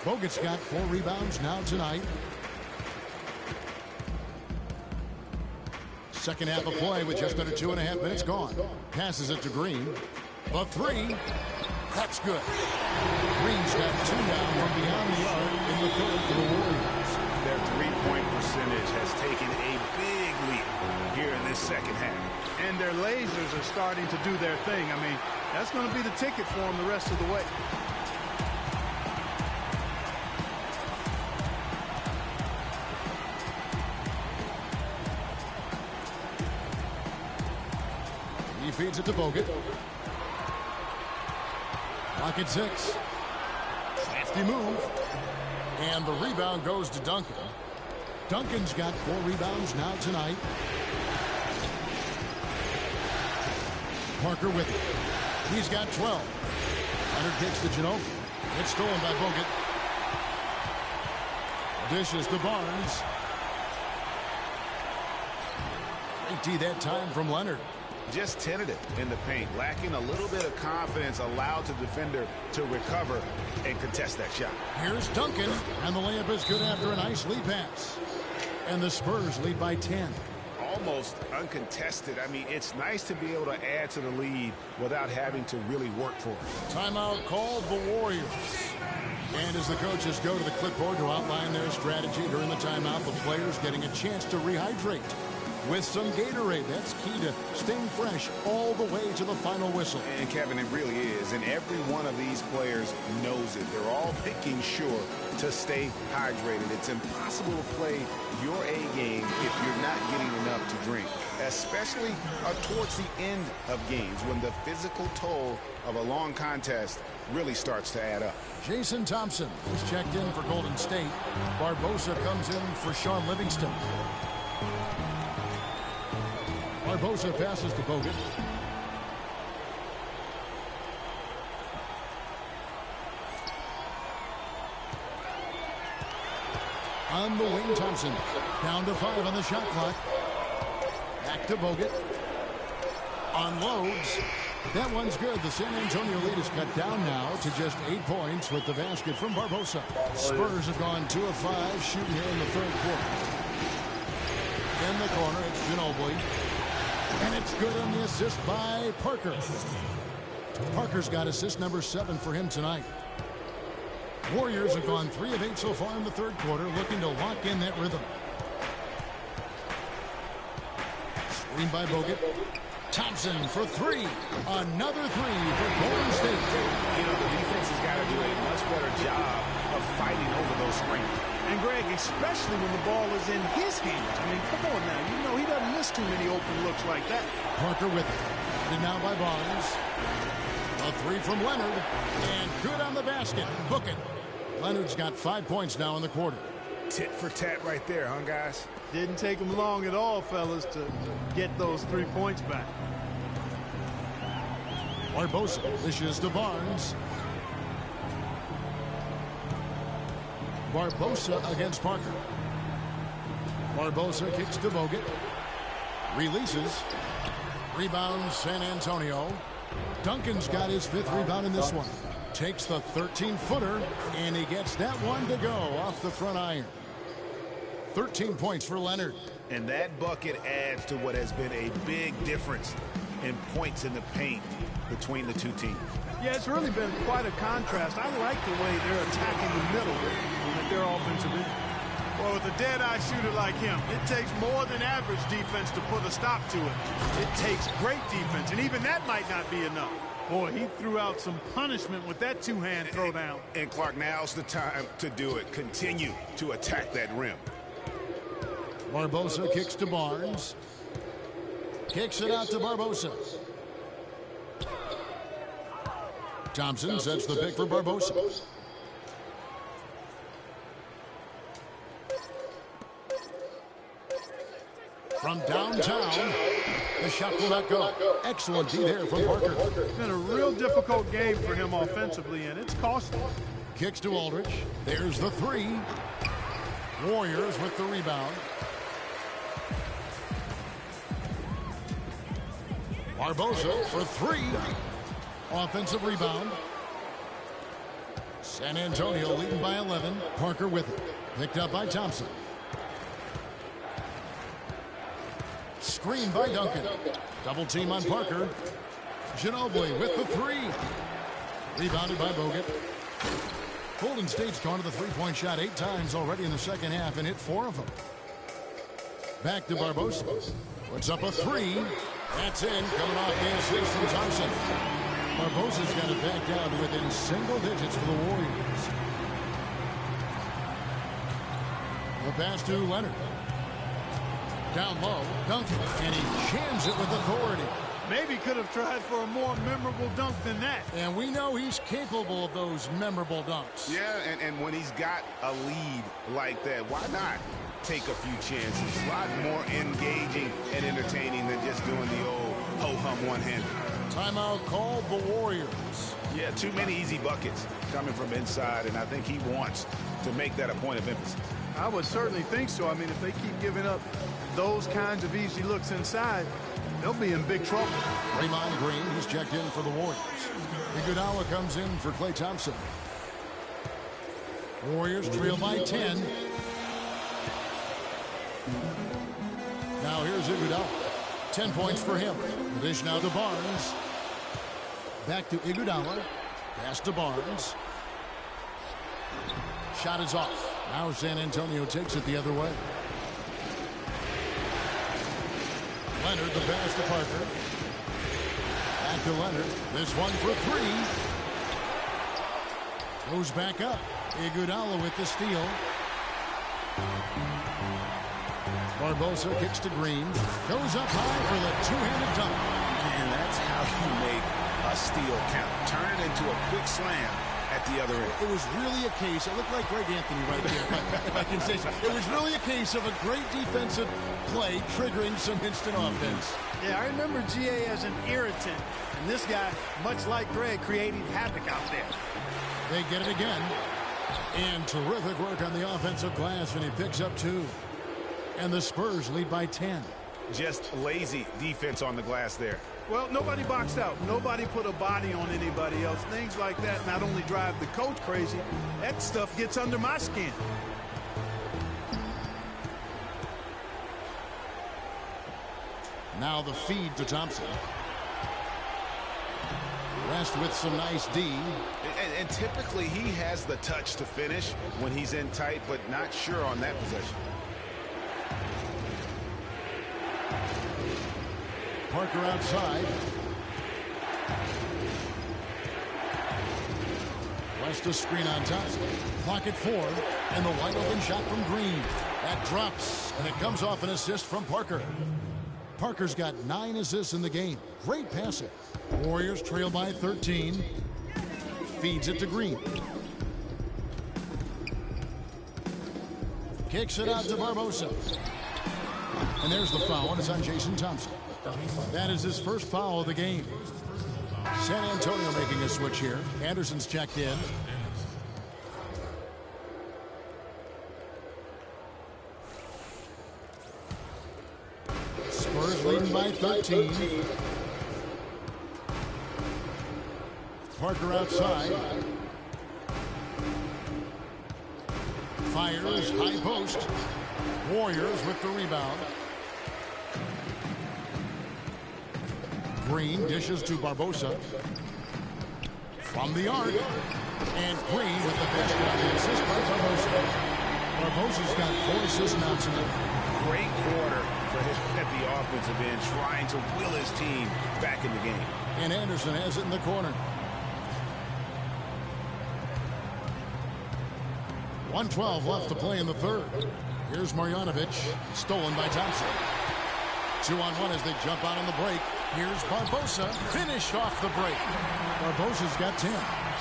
Bogut's got 4 rebounds now tonight. Second half of play with just under 2.5 minutes gone. Passes it to Green. The 3. That's good. Green's got 2 down from beyond the arc in the third for the Warriors. Their three-point percentage has taken a big leap here in this second half. And their lasers are starting to do their thing. I mean, that's going to be the ticket for them the rest of the way. He feeds it to Bogut. Clock at 6. Hefty move. And the rebound goes to Duncan. Duncan's got 4 rebounds now tonight. Parker with it. He's got 12. Leonard kicks to Ginobili. It's stolen by Bogut. Dishes to Barnes. Great D that time from Leonard. Just tentative in the paint, lacking a little bit of confidence, allowed the defender to recover and contest that shot. Here's Duncan, and the layup is good after a nice lead pass. And the Spurs lead by 10. almost uncontested. I mean, it's nice to be able to add to the lead without having to really work for it. Timeout called the Warriors. And as the coaches go to the clipboard to outline their strategy during the timeout, the players getting a chance to rehydrate with some Gatorade. That's key to staying fresh all the way to the final whistle. And Kevin, it really is. And every one of these players knows it. They're all making sure to stay hydrated. It's impossible to play your A game if you're not getting enough to drink, especially towards the end of games when the physical toll of a long contest really starts to add up. Jason Thompson is checked in for Golden State. Barbosa comes in for Sean Livingston. Barbosa passes to Bogut. On the wing, Thompson. Down to 5 on the shot clock. Back to Bogut. Unloads. That one's good. The San Antonio lead is cut down now to just 8 points with the basket from Barbosa. Spurs have gone 2 of 5 shooting here in the third quarter. In the corner, it's Ginobili. And it's good on the assist by Parker. Parker's got assist number 7 for him tonight. Warriors have gone 3 of 8 so far in the third quarter, looking to lock in that rhythm. Screen by Bogut. Thompson for 3. Another 3 for Golden State. You know, the defense has got to do a much better job of fighting over those screens. And Greg, especially when the ball is in his hands. I mean, come on now. You know he doesn't miss too many open looks like that. Parker with it. And now by Barnes. A 3 from Leonard. And good on the basket. Book it. Leonard's got 5 points now in the quarter. Tit for tat right there, huh, guys? Didn't take him long at all, fellas, to get those 3 points back. Barbosa dishes to Barnes. Barbosa against Parker. Barbosa kicks to Bogut. Releases. Rebound San Antonio. Duncan's got his 5th rebound in this one. Takes the 13-footer, and he gets that one to go off the front iron. 13 points for Leonard. And that bucket adds to what has been a big difference in points in the paint between the two teams. Yeah, it's really been quite a contrast. I like the way they're attacking the middle with their offensive end. Well, with a dead-eye shooter like him, it takes more than average defense to put a stop to it. It takes great defense, and even that might not be enough. Boy, he threw out some punishment with that two-hand throwdown. And Clark, now's the time to do it. Continue to attack that rim. Barbosa kicks to Barnes. Kicks it out to Barbosa. Thompson sets the pick for Barbosa. From downtown, the shot will not go. Excellent D there from Parker. It's been a real difficult game for him offensively, and it's costly. Kicks to Aldridge. There's the 3. Warriors with the rebound. Barbosa for 3. Offensive rebound. San Antonio leading by 11. Parker with it. Picked up by Thompson. Screen by Duncan. Double team on Parker. Ginobili with the 3. Rebounded by Bogut. Golden State's gone to the three-point shot 8 times already in the second half and hit 4 of them. Back to Barbosa. Puts up a 3. That's in. Coming off the assist from Thompson. Barbosa's got it back down to within single digits for the Warriors. The pass to Leonard. Down low, Duncan, and he jams it with authority. Maybe could have tried for a more memorable dunk than that. And we know he's capable of those memorable dunks. Yeah, and when he's got a lead like that, why not take a few chances? A lot more engaging and entertaining than just doing the old ho-hum one-hander. Timeout called the Warriors. Yeah, too many easy buckets coming from inside, and I think he wants to make that a point of emphasis. I would certainly think so. I mean, if they keep giving up those kinds of easy looks inside, they'll be in big trouble. Draymond Green, he's checked in for the Warriors. Iguodala comes in for Klay Thompson. Warriors trail by 10. Now here's Here's Iguodala. 10 points for him. The dish now to Barnes. Back to Iguodala. Pass to Barnes. Shot is off. Now San Antonio takes it the other way. Leonard, the pass to Parker. Back to Leonard. This one for three. Goes back up. Iguodala with the steal. Barbosa kicks to Green. Goes up high for the two-handed dunk. And that's how you make a steal count. Turn it into a quick slam at the other end. It was really a case. It looked like Greg Anthony right there, if I can say so. It was really a case of a great defensive play triggering some instant offense. Yeah, I remember GA as an irritant. And this guy, much like Greg, creating havoc out there. They get it again. And terrific work on the offensive glass, and he picks up 2. And the Spurs lead by 10. Just lazy defense on the glass there. Well, nobody boxed out. Nobody put a body on anybody else. Things like that not only drive the coach crazy, that stuff gets under my skin. Now the feed to Thompson. West with some nice D. And typically he has the touch to finish when he's in tight, but not sure on that possession. Parker outside. West a screen on Thompson. Clock at 4. And the wide open shot from Green. That drops. And it comes off an assist from Parker. Parker's got 9 assists in the game. Great passer. Warriors trail by 13. Feeds it to Green. Kicks it out to Barbosa. And there's the foul, and it's on Jason Thompson. That is his first foul of the game. San Antonio making a switch here. Anderson's checked in. Spurs leading by 13. Parker outside. Fires, high post. Warriors with the rebound. Green dishes to Barbosa. From the arc. And Green with the basket on the assist by Barbosa. Barbosa's got 4 assists now tonight. Great quarter for him at the offensive end, trying to will his team back in the game. And Anderson has it in the corner. 1:12 left to play in the third. Here's Marjanovic, stolen by Thompson. 2-on-1 as they jump out on the break. Here's Barbosa, finished off the break. Barbosa's got 10.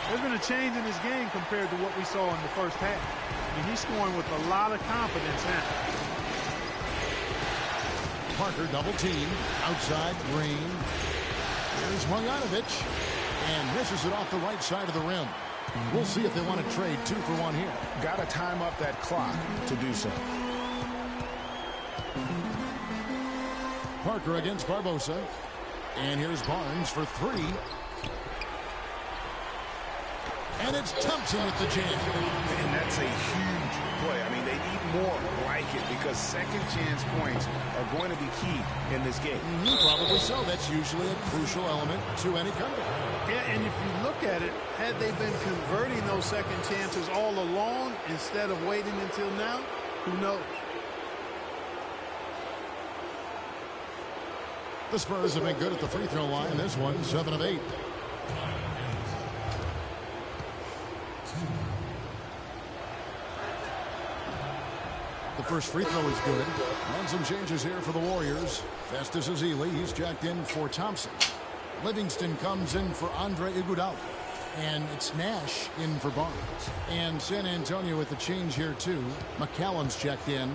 There's been a change in his game compared to what we saw in the first half. I mean, he's scoring with a lot of confidence now. Parker double team, outside Green. Here's Marjanovic, and misses it off the right side of the rim. We'll see if they want to trade 2 for 1 here. Got to time up that clock to do so. Parker against Barbosa. And here's Barnes for 3. And it's Thompson with the jam. And that's a huge play. I mean, they need more like it because second chance points are going to be key in this game. Probably so. That's usually a crucial element to any comeback. Yeah, and if you look at it, had they been converting those second chances all along instead of waiting until now, who knows? The Spurs have been good at the free throw line. This one, 7 of 8. The first free throw is good. And some changes here for the Warriors. Festus Ezeli, he's jacked in for Thompson. Livingston comes in for Andre Iguodala. And it's Nash in for Barnes. And San Antonio with the change here too. McCallum's checked in.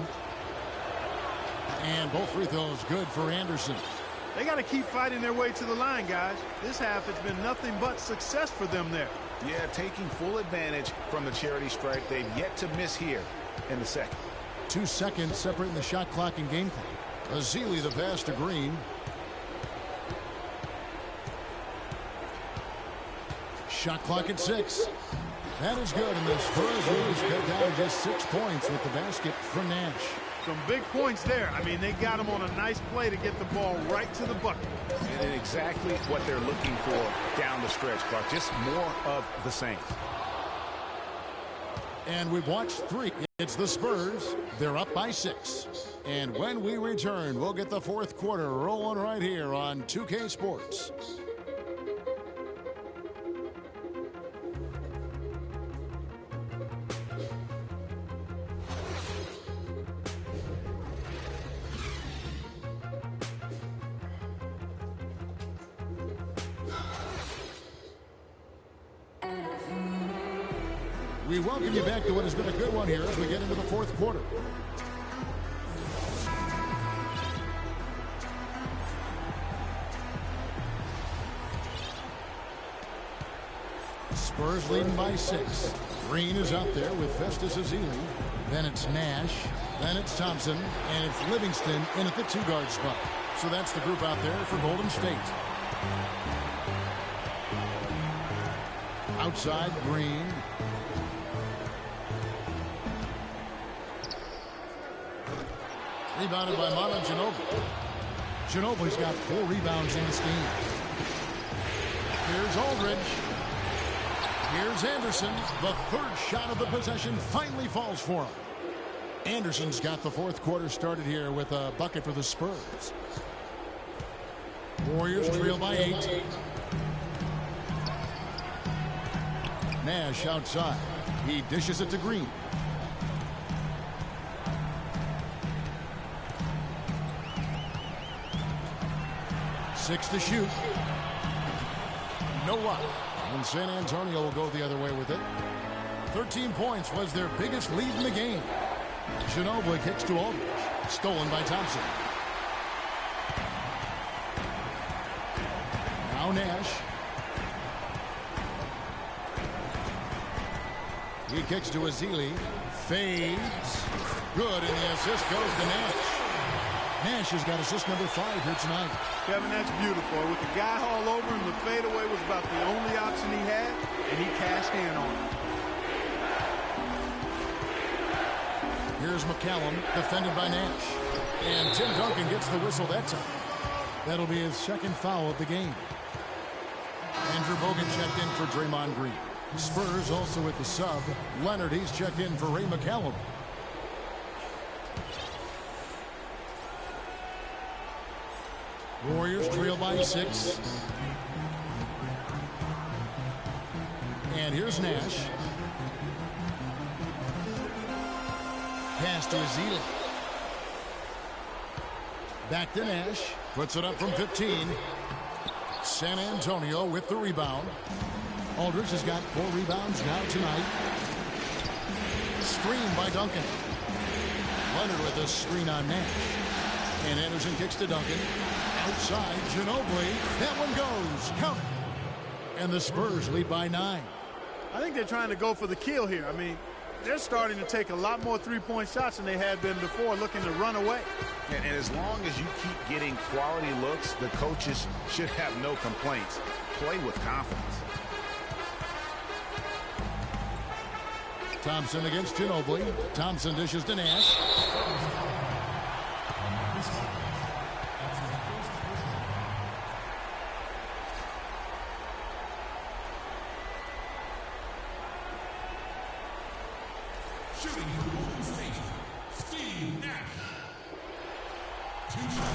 And both free throws good for Anderson. They got to keep fighting their way to the line, guys. This half, it's been nothing but success for them there. Yeah, taking full advantage from the charity stripe. They've yet to miss here in the second. 2 seconds separating the shot clock and game clock. Ezeli the pass to Green. Shot clock at 6. That is good, and the Spurs lose cut down just 6 points with the basket from Nash. Some big points there. I mean, they got him on a nice play to get the ball right to the bucket. And exactly what they're looking for down the stretch, Clark. Just more of the same. And we've watched 3. It's the Spurs. They're up by 6. And when we return, we'll get the 4th quarter rolling right here on 2K Sports. We welcome you back to what has been a good one here as we get into the 4th quarter. Spurs leading by 6. Green is out there with Festus Ezeli. Then it's Nash. Then it's Thompson. And it's Livingston in at the 2-guard spot. So that's the group out there for Golden State. Outside, Green. Rebounded by Manu Ginobili. Ginobili's got 4 rebounds in this game. Here's Aldridge. Here's Anderson. The 3rd shot of the possession finally falls for him. Anderson's got the 4th quarter started here with a bucket for the Spurs. Warriors trail by 8. Nash outside. He dishes it to Green. Six to shoot. No luck. And San Antonio will go the other way with it. 13 points was their biggest lead in the game. Ginobili kicks to Aldridge. Stolen by Thompson. Now Nash. He kicks to Ezeli. Fades. Good, and the assist goes to Nash. Nash has got assist number 5 here tonight. Kevin, that's beautiful. With the guy all over him, the fadeaway was about the only option he had, and he cashed in on it. Here's McCallum, defended by Nash. And Tim Duncan gets the whistle that time. That'll be his 2nd foul of the game. Andrew Bogut checked in for Draymond Green. Spurs also with the sub. Leonard, he's checked in for Ray McCallum. Warriors trail by 6. And here's Nash. Pass to Ezeli. Back to Nash. Puts it up from 15. San Antonio with the rebound. Aldridge has got 4 rebounds now tonight. Screen by Duncan. Leonard with a screen on Nash. And Anderson kicks to Duncan. Outside, Ginobili. That one goes. Count it. And the Spurs lead by 9. I think they're trying to go for the kill here. I mean, they're starting to take a lot more 3-point shots than they had been before, looking to run away. And as long as you keep getting quality looks, the coaches should have no complaints. Play with confidence. Thompson against Ginobili. Thompson dishes to Nash.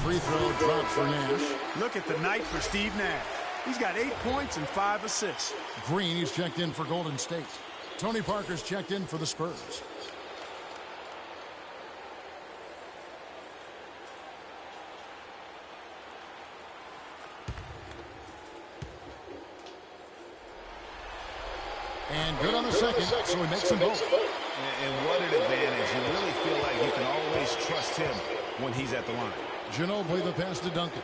Free throw dropped for Nash. Look at the night for Steve Nash. He's got 8 points and 5 assists. Green, he's checked in for Golden State. Tony Parker's checked in for the Spurs. And good on the second, so he makes them both. And what an advantage. You really feel like you can always trust him when he's at the line. Ginobili the pass to Duncan.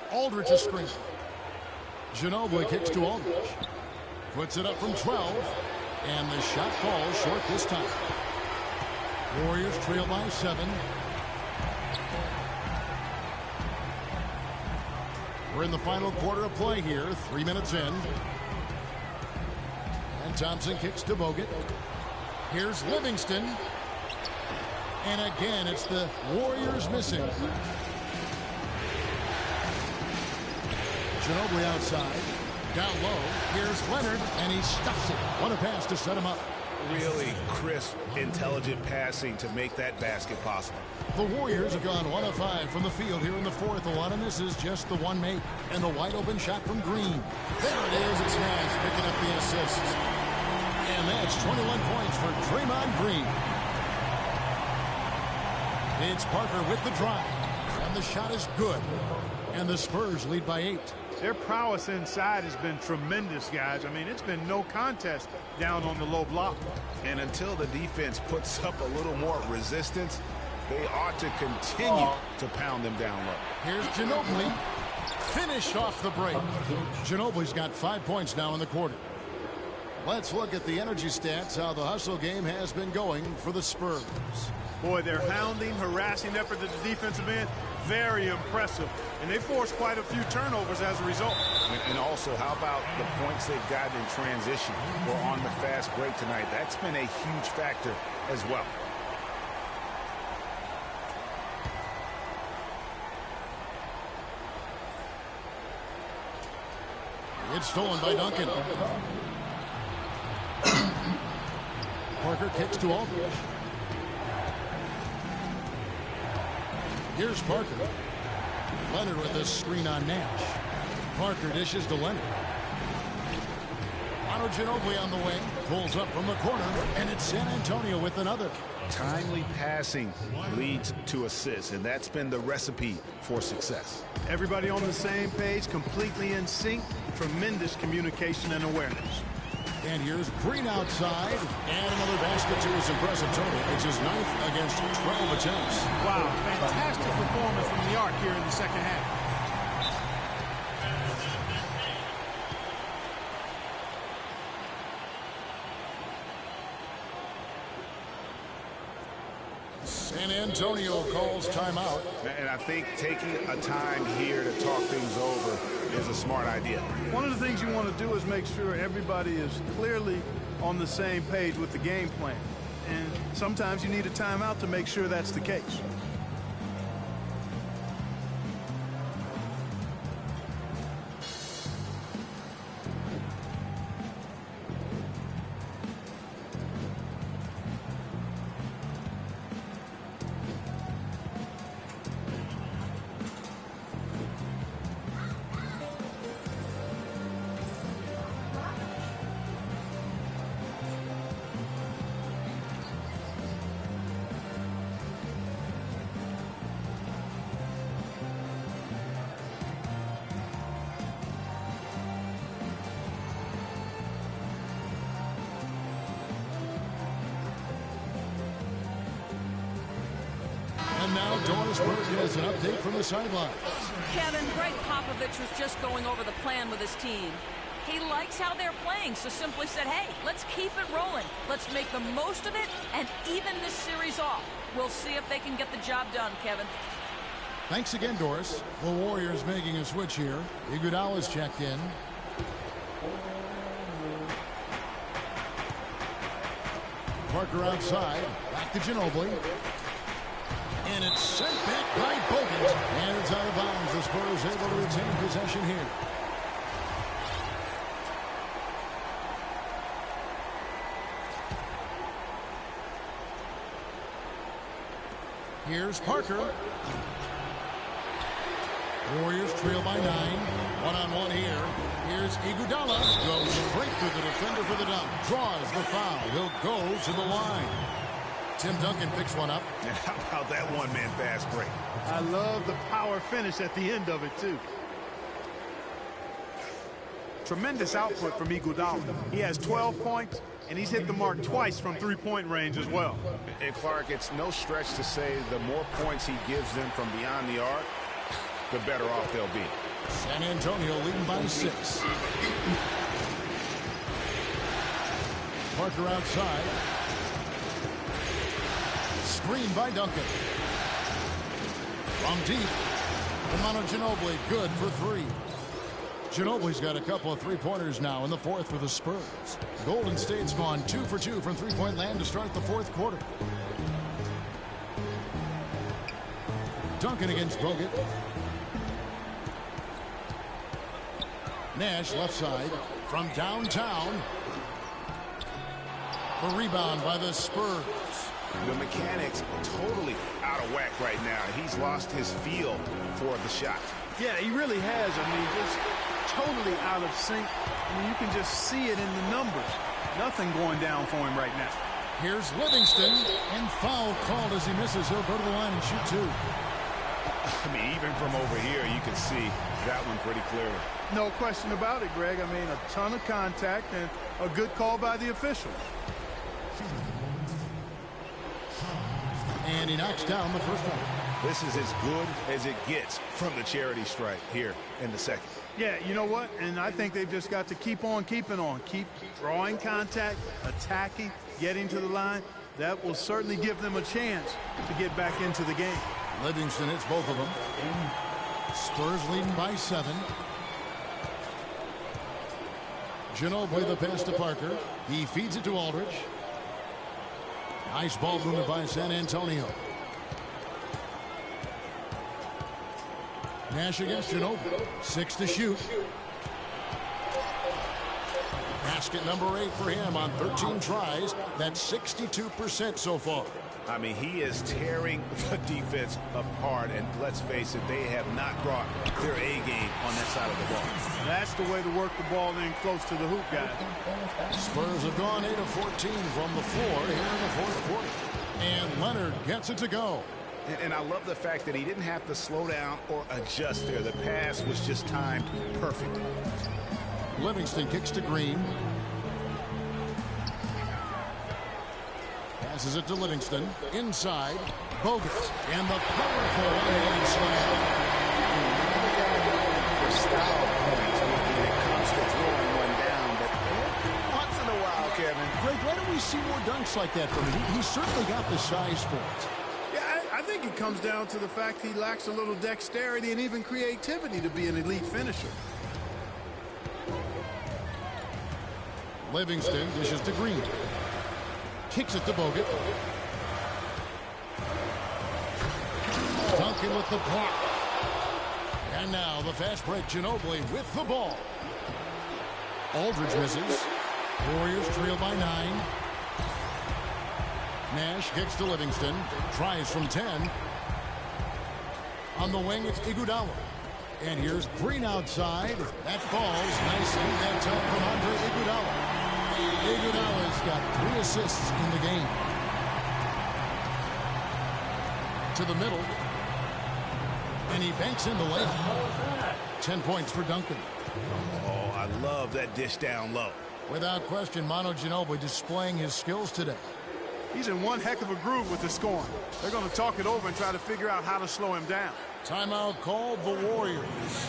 Aldridge a screen. Ginobili kicks to Aldridge. Puts it up from 12. And the shot falls short this time. Warriors trail by 7. We're in the final quarter of play here. 3 minutes in. And Thompson kicks to Bogut. Here's Livingston. And again, it's the Warriors missing. Ginobili outside. Down low. Here's Leonard, and he stuffs it. What a pass to set him up. Really crisp, intelligent passing to make that basket possible. The Warriors have gone 1 of 5 from the field here in the fourth. A lot of misses, just the one make. And the wide open shot from Green. There it is. It's Nash picking up the assist. And that's 21 points for Draymond Green. It's Parker with the drive. And the shot is good. And the Spurs lead by 8. Their prowess inside has been tremendous, guys. I mean, it's been no contest down on the low block. And until the defense puts up a little more resistance, they ought to continue to pound them down low. Here's Ginobili. Finished off the break. Ginobili's got 5 points now in the quarter. Let's look at the energy stats, how the hustle game has been going for the Spurs. Boy, their hounding, harassing effort at the defensive end, very impressive. And they forced quite a few turnovers as a result. And also, how about the points they've gotten in transition or on the fast break tonight? That's been a huge factor as well. It's stolen by Duncan. Parker kicks to Aldridge. Here's Parker. Leonard with a screen on Nash. Parker dishes to Leonard. Ginobili on the wing. Pulls up from the corner. And it's San Antonio with another. Timely passing leads to assists, and that's been the recipe for success. Everybody on the same page, completely in sync. Tremendous communication and awareness. And here's Green outside. And another basket to his impressive total. It's his 9th against 12 attempts. Wow, fantastic performance from the arc here in the second half. San Antonio calls timeout. And I think taking a time here to talk things over is a smart idea. One of the things you want to do is make sure everybody is clearly on the same page with the game plan. And sometimes you need a timeout to make sure that's the case. And now Doris Burke has an update from the sidelines. Kevin, Greg Popovich was just going over the plan with his team. He likes how they're playing, so simply said, hey, let's keep it rolling. Let's make the most of it and even this series off. We'll see if they can get the job done, Kevin. Thanks again, Doris. The Warriors making a switch here. Iguodala's checked in. Parker outside. Back to Ginobili. And it's sent back by Bogut. And it's out of bounds. The Spurs able to retain possession here. Here's Parker. Warriors trail by 9. One-on-one here. Here's Iguodala. Goes straight through the defender for the dunk. Draws the foul. He'll go to the line. Tim Duncan picks one up. And how about that one-man fast break? I love the power finish at the end of it, too. Tremendous output from Iguodala. He has 12 points, and he's hit the mark twice from three-point range as well. And Clark, it's no stretch to say the more points he gives them from beyond the arc, the better off they'll be. San Antonio leading by 6. Parker outside. Screen by Duncan. From deep. Ginobili good for 3. Ginobili's got a couple of three-pointers now in the fourth for the Spurs. Golden State's gone 2 for 2 from three-point land to start the fourth quarter. Duncan against Bogut. Nash left side from downtown. The rebound by the Spurs. The mechanics totally out of whack right now. He's lost his feel for the shot. Yeah, he really has. I mean, just totally out of sync. I mean, you can just see it in the numbers. Nothing going down for him right now. Here's Livingston, and foul called as he misses. He'll go to the line and shoot 2. I mean, even from over here, you can see that one pretty clearly. No question about it, Greg. I mean, a ton of contact and a good call by the officials. And he knocks down the first one. This is as good as it gets from the charity stripe here in the second. Yeah, you know what? And I think they've just got to keep on keeping on. Keep drawing contact, attacking, getting to the line. That will certainly give them a chance to get back into the game. Livingston hits both of them. Spurs leading by 7. Ginobili the pass to Parker. He feeds it to Aldridge. Nice ball movement by San Antonio. Nash against Ginobili. 6 to shoot. Basket number 8 for him on 13 tries. That's 62% so far. I mean, he is tearing the defense apart, and let's face it, they have not brought their A game on that side of the ball. That's the way to work the ball in close to the hoop, guys. Spurs have gone 8 of 14 from the floor here in the fourth quarter. And Leonard gets it to go. And I love the fact that he didn't have to slow down or adjust there. The pass was just timed perfect. Livingston kicks to Green. Passes it to Livingston. Inside. Bogut. And the powerful one-handed slam. For style points when it comes to throwing one down. But once in a while, Kevin. Greg, why don't we see more dunks like that from him? He's certainly got the size for it. Yeah, I think it comes down to the fact he lacks a little dexterity and even creativity to be an elite finisher. Livingston dishes to Green. Kicks it to Bogut. Duncan with the block. And now the fast break. Ginobili with the ball. Aldridge misses. Warriors trail by 9. Nash kicks to Livingston. Tries from 10. On the wing, it's Iguodala. And here's Green outside. That falls nicely that time from Andre Iguodala. Iguodala's got 3 assists in the game. To the middle. And he banks in the layup. 10 points for Duncan. Oh, I love that dish down low. Without question, Manu Ginobili displaying his skills today. He's in one heck of a groove with the scoring. They're going to talk it over and try to figure out how to slow him down. Timeout called the Warriors.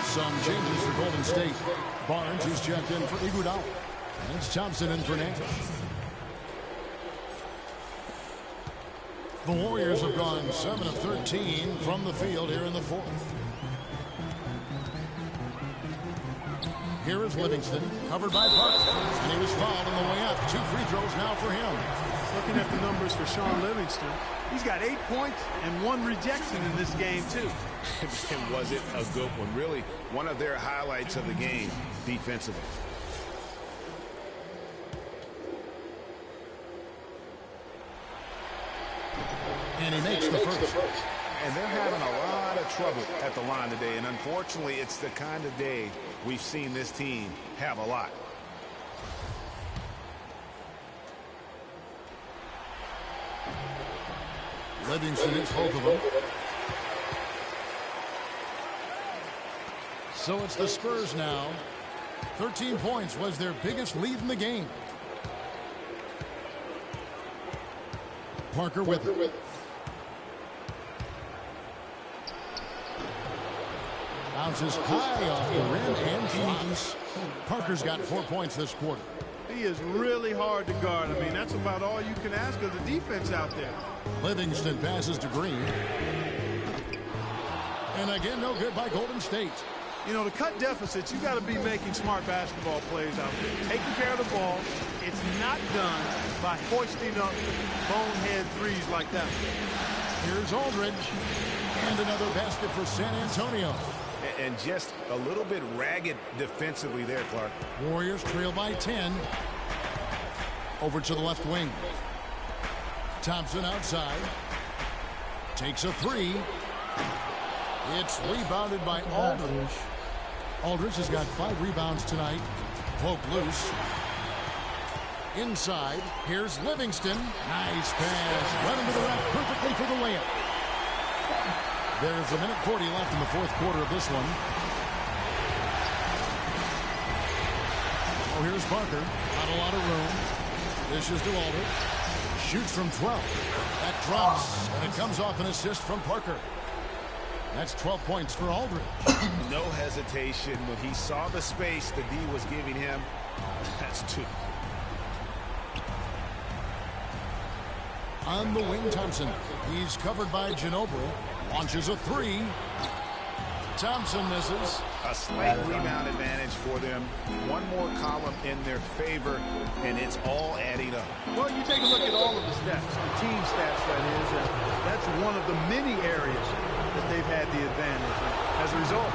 Some changes for Golden State. Barnes, who's checked in for Iguodala. And it's Thompson in for Nash. The Warriors have gone 7 of 13 from the field here in the fourth. Here is Livingston, covered by Parker, and he was fouled on the way up. 2 free throws now for him. Looking at the numbers for Sean Livingston, he's got 8 points and 1 rejection in this game, too. And was it a good one? Really, one of their highlights of the game defensively. And he makes the first. And they're having a lot of trouble at the line today. And unfortunately, it's the kind of day we've seen this team have a lot. Livingston hits both of them. So it's the Spurs now. 13 points was their biggest lead in the game. Parker with it. Bounces high off the rim and drops. Parker's got 4 points this quarter. He is really hard to guard. I mean, that's about all you can ask of the defense out there. Livingston passes to Green. And again, no good by Golden State. You know, to cut deficits, you got to be making smart basketball plays out there. Taking care of the ball. It's not done by hoisting up bonehead threes like that. Here's Aldridge. And another basket for San Antonio. And just a little bit ragged defensively there, Clark. Warriors trail by 10. Over to the left wing. Thompson outside. Takes a three. It's rebounded by Aldridge. Aldridge has got 5 rebounds tonight. Poke loose. Inside. Here's Livingston. Nice pass. Right into the rack perfectly for the layup. There's 1:40 left in the fourth quarter of this one. Oh, here's Parker. Not a lot of room. Dishes to Aldridge. Shoots from 12. That drops, and it comes off an assist from Parker. That's 12 points for Aldridge. No hesitation. When he saw the space the D was giving him, that's 2. On the wing, Thompson. He's covered by Ginobili. Launches a 3. Thompson misses. A slight rebound advantage for them. One more column in their favor, and it's all adding up. Well, you take a look at all of the stats, the team stats, that is. That's one of the many areas that they've had the advantage. As a result,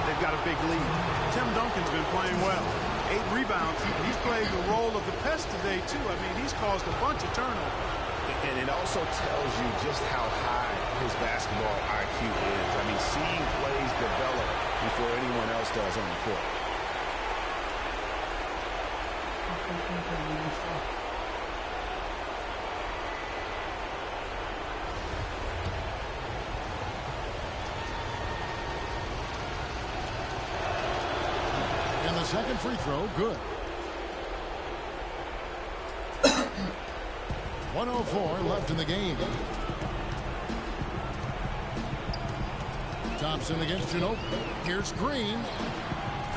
they've got a big lead. Tim Duncan's been playing well. 8 rebounds. He's played the role of the pest today, too. I mean, he's caused a bunch of turnovers. And it also tells you just how high his basketball IQ is. I mean, seeing plays develop before anyone else does on the court. And the second free throw, good. 1:04 left in the game. Thompson against Ginobili. Here's Green.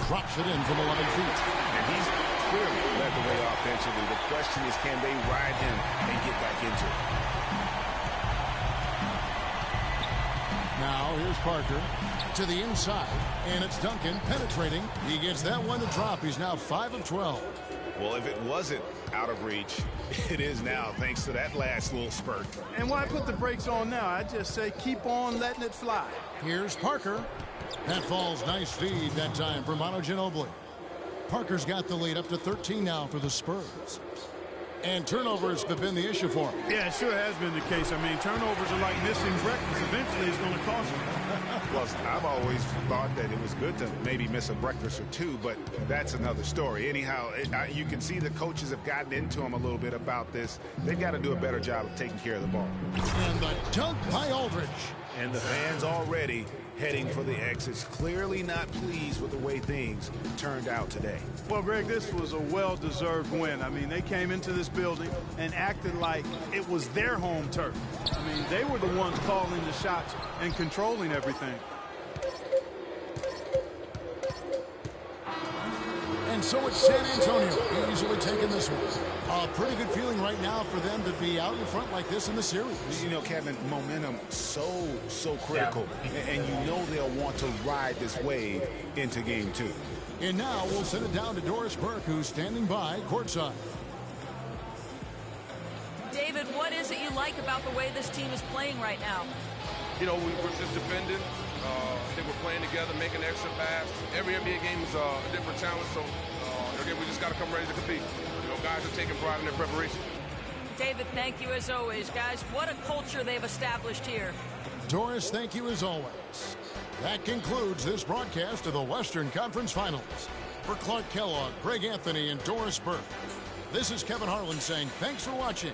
Drops it in from 11 feet. And he's clearly led the way offensively. The question is, can they ride him and get back into it? Now here's Parker to the inside. And it's Duncan penetrating. He gets that one to drop. He's now 5 of 12. Well, if it wasn't out of reach, it is now, thanks to that last little spurt. And why put the brakes on now? I just say keep on letting it fly. Here's Parker. That falls. Nice feed that time for Manu Ginobili. Parker's got the lead up to 13 now for the Spurs. And turnovers have been the issue for him. Yeah, it sure has been the case. I mean, turnovers are like missing breakfast. Eventually, it's going to cost you. Well, I've always thought that it was good to maybe miss a breakfast or two, but that's another story. Anyhow, you can see the coaches have gotten into him a little bit about this. They've got to do a better job of taking care of the ball. And the dunk by Aldridge. And the fans already heading for the exits, clearly not pleased with the way things turned out today. Well, Greg, this was a well-deserved win. I mean, they came into this building and acted like it was their home turf. I mean, they were the ones calling the shots and controlling everything. And so it's San Antonio easily taking this one. A pretty good feeling right now for them to be out in front like this in the series. You know, Kevin, momentum so critical. Yeah. And you know they'll want to ride this wave into game 2. And now we'll send it down to Doris Burke, who's standing by courtside. David, what is it you like about the way this team is playing right now? You know, we're just defending. I think we're playing together, making an extra pass. Every NBA game is a different challenge, so again, we just got to come ready to compete. You know, guys are taking pride in their preparation. David, thank you as always, guys. What a culture they've established here. Doris, thank you as always. That concludes this broadcast of the Western Conference Finals. For Clark Kellogg, Greg Anthony, and Doris Burke, this is Kevin Harlan saying thanks for watching.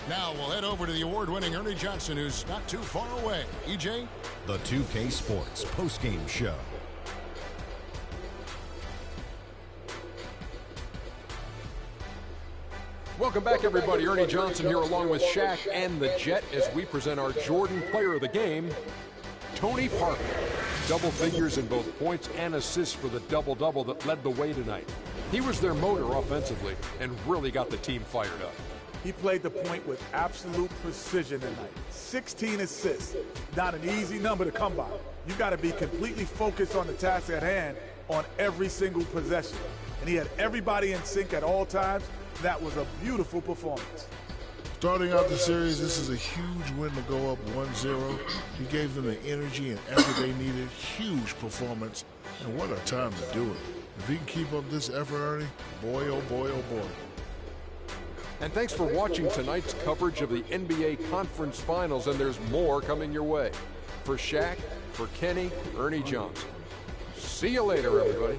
Now we'll head over to the award-winning Ernie Johnson, who's not too far away. EJ? The 2K Sports postgame show. Welcome back, everybody. Ernie Johnson here along with Shaq and the Jet as we present our Jordan Player of the Game, Tony Parker. Double figures in both points and assists for the double-double that led the way tonight. He was their motor offensively and really got the team fired up. He played the point with absolute precision tonight. 16 assists, not an easy number to come by. You got to be completely focused on the task at hand on every single possession. And he had everybody in sync at all times. That was a beautiful performance. Starting out the series, this is a huge win to go up 1-0. He gave them the energy and effort they needed. Huge performance, and what a time to do it. If he can keep up this effort, Ernie, boy, oh boy, oh boy. And thanks for watching tonight's coverage of the NBA Conference Finals, and there's more coming your way. For Shaq, for Kenny, Ernie Johnson. See you later, everybody.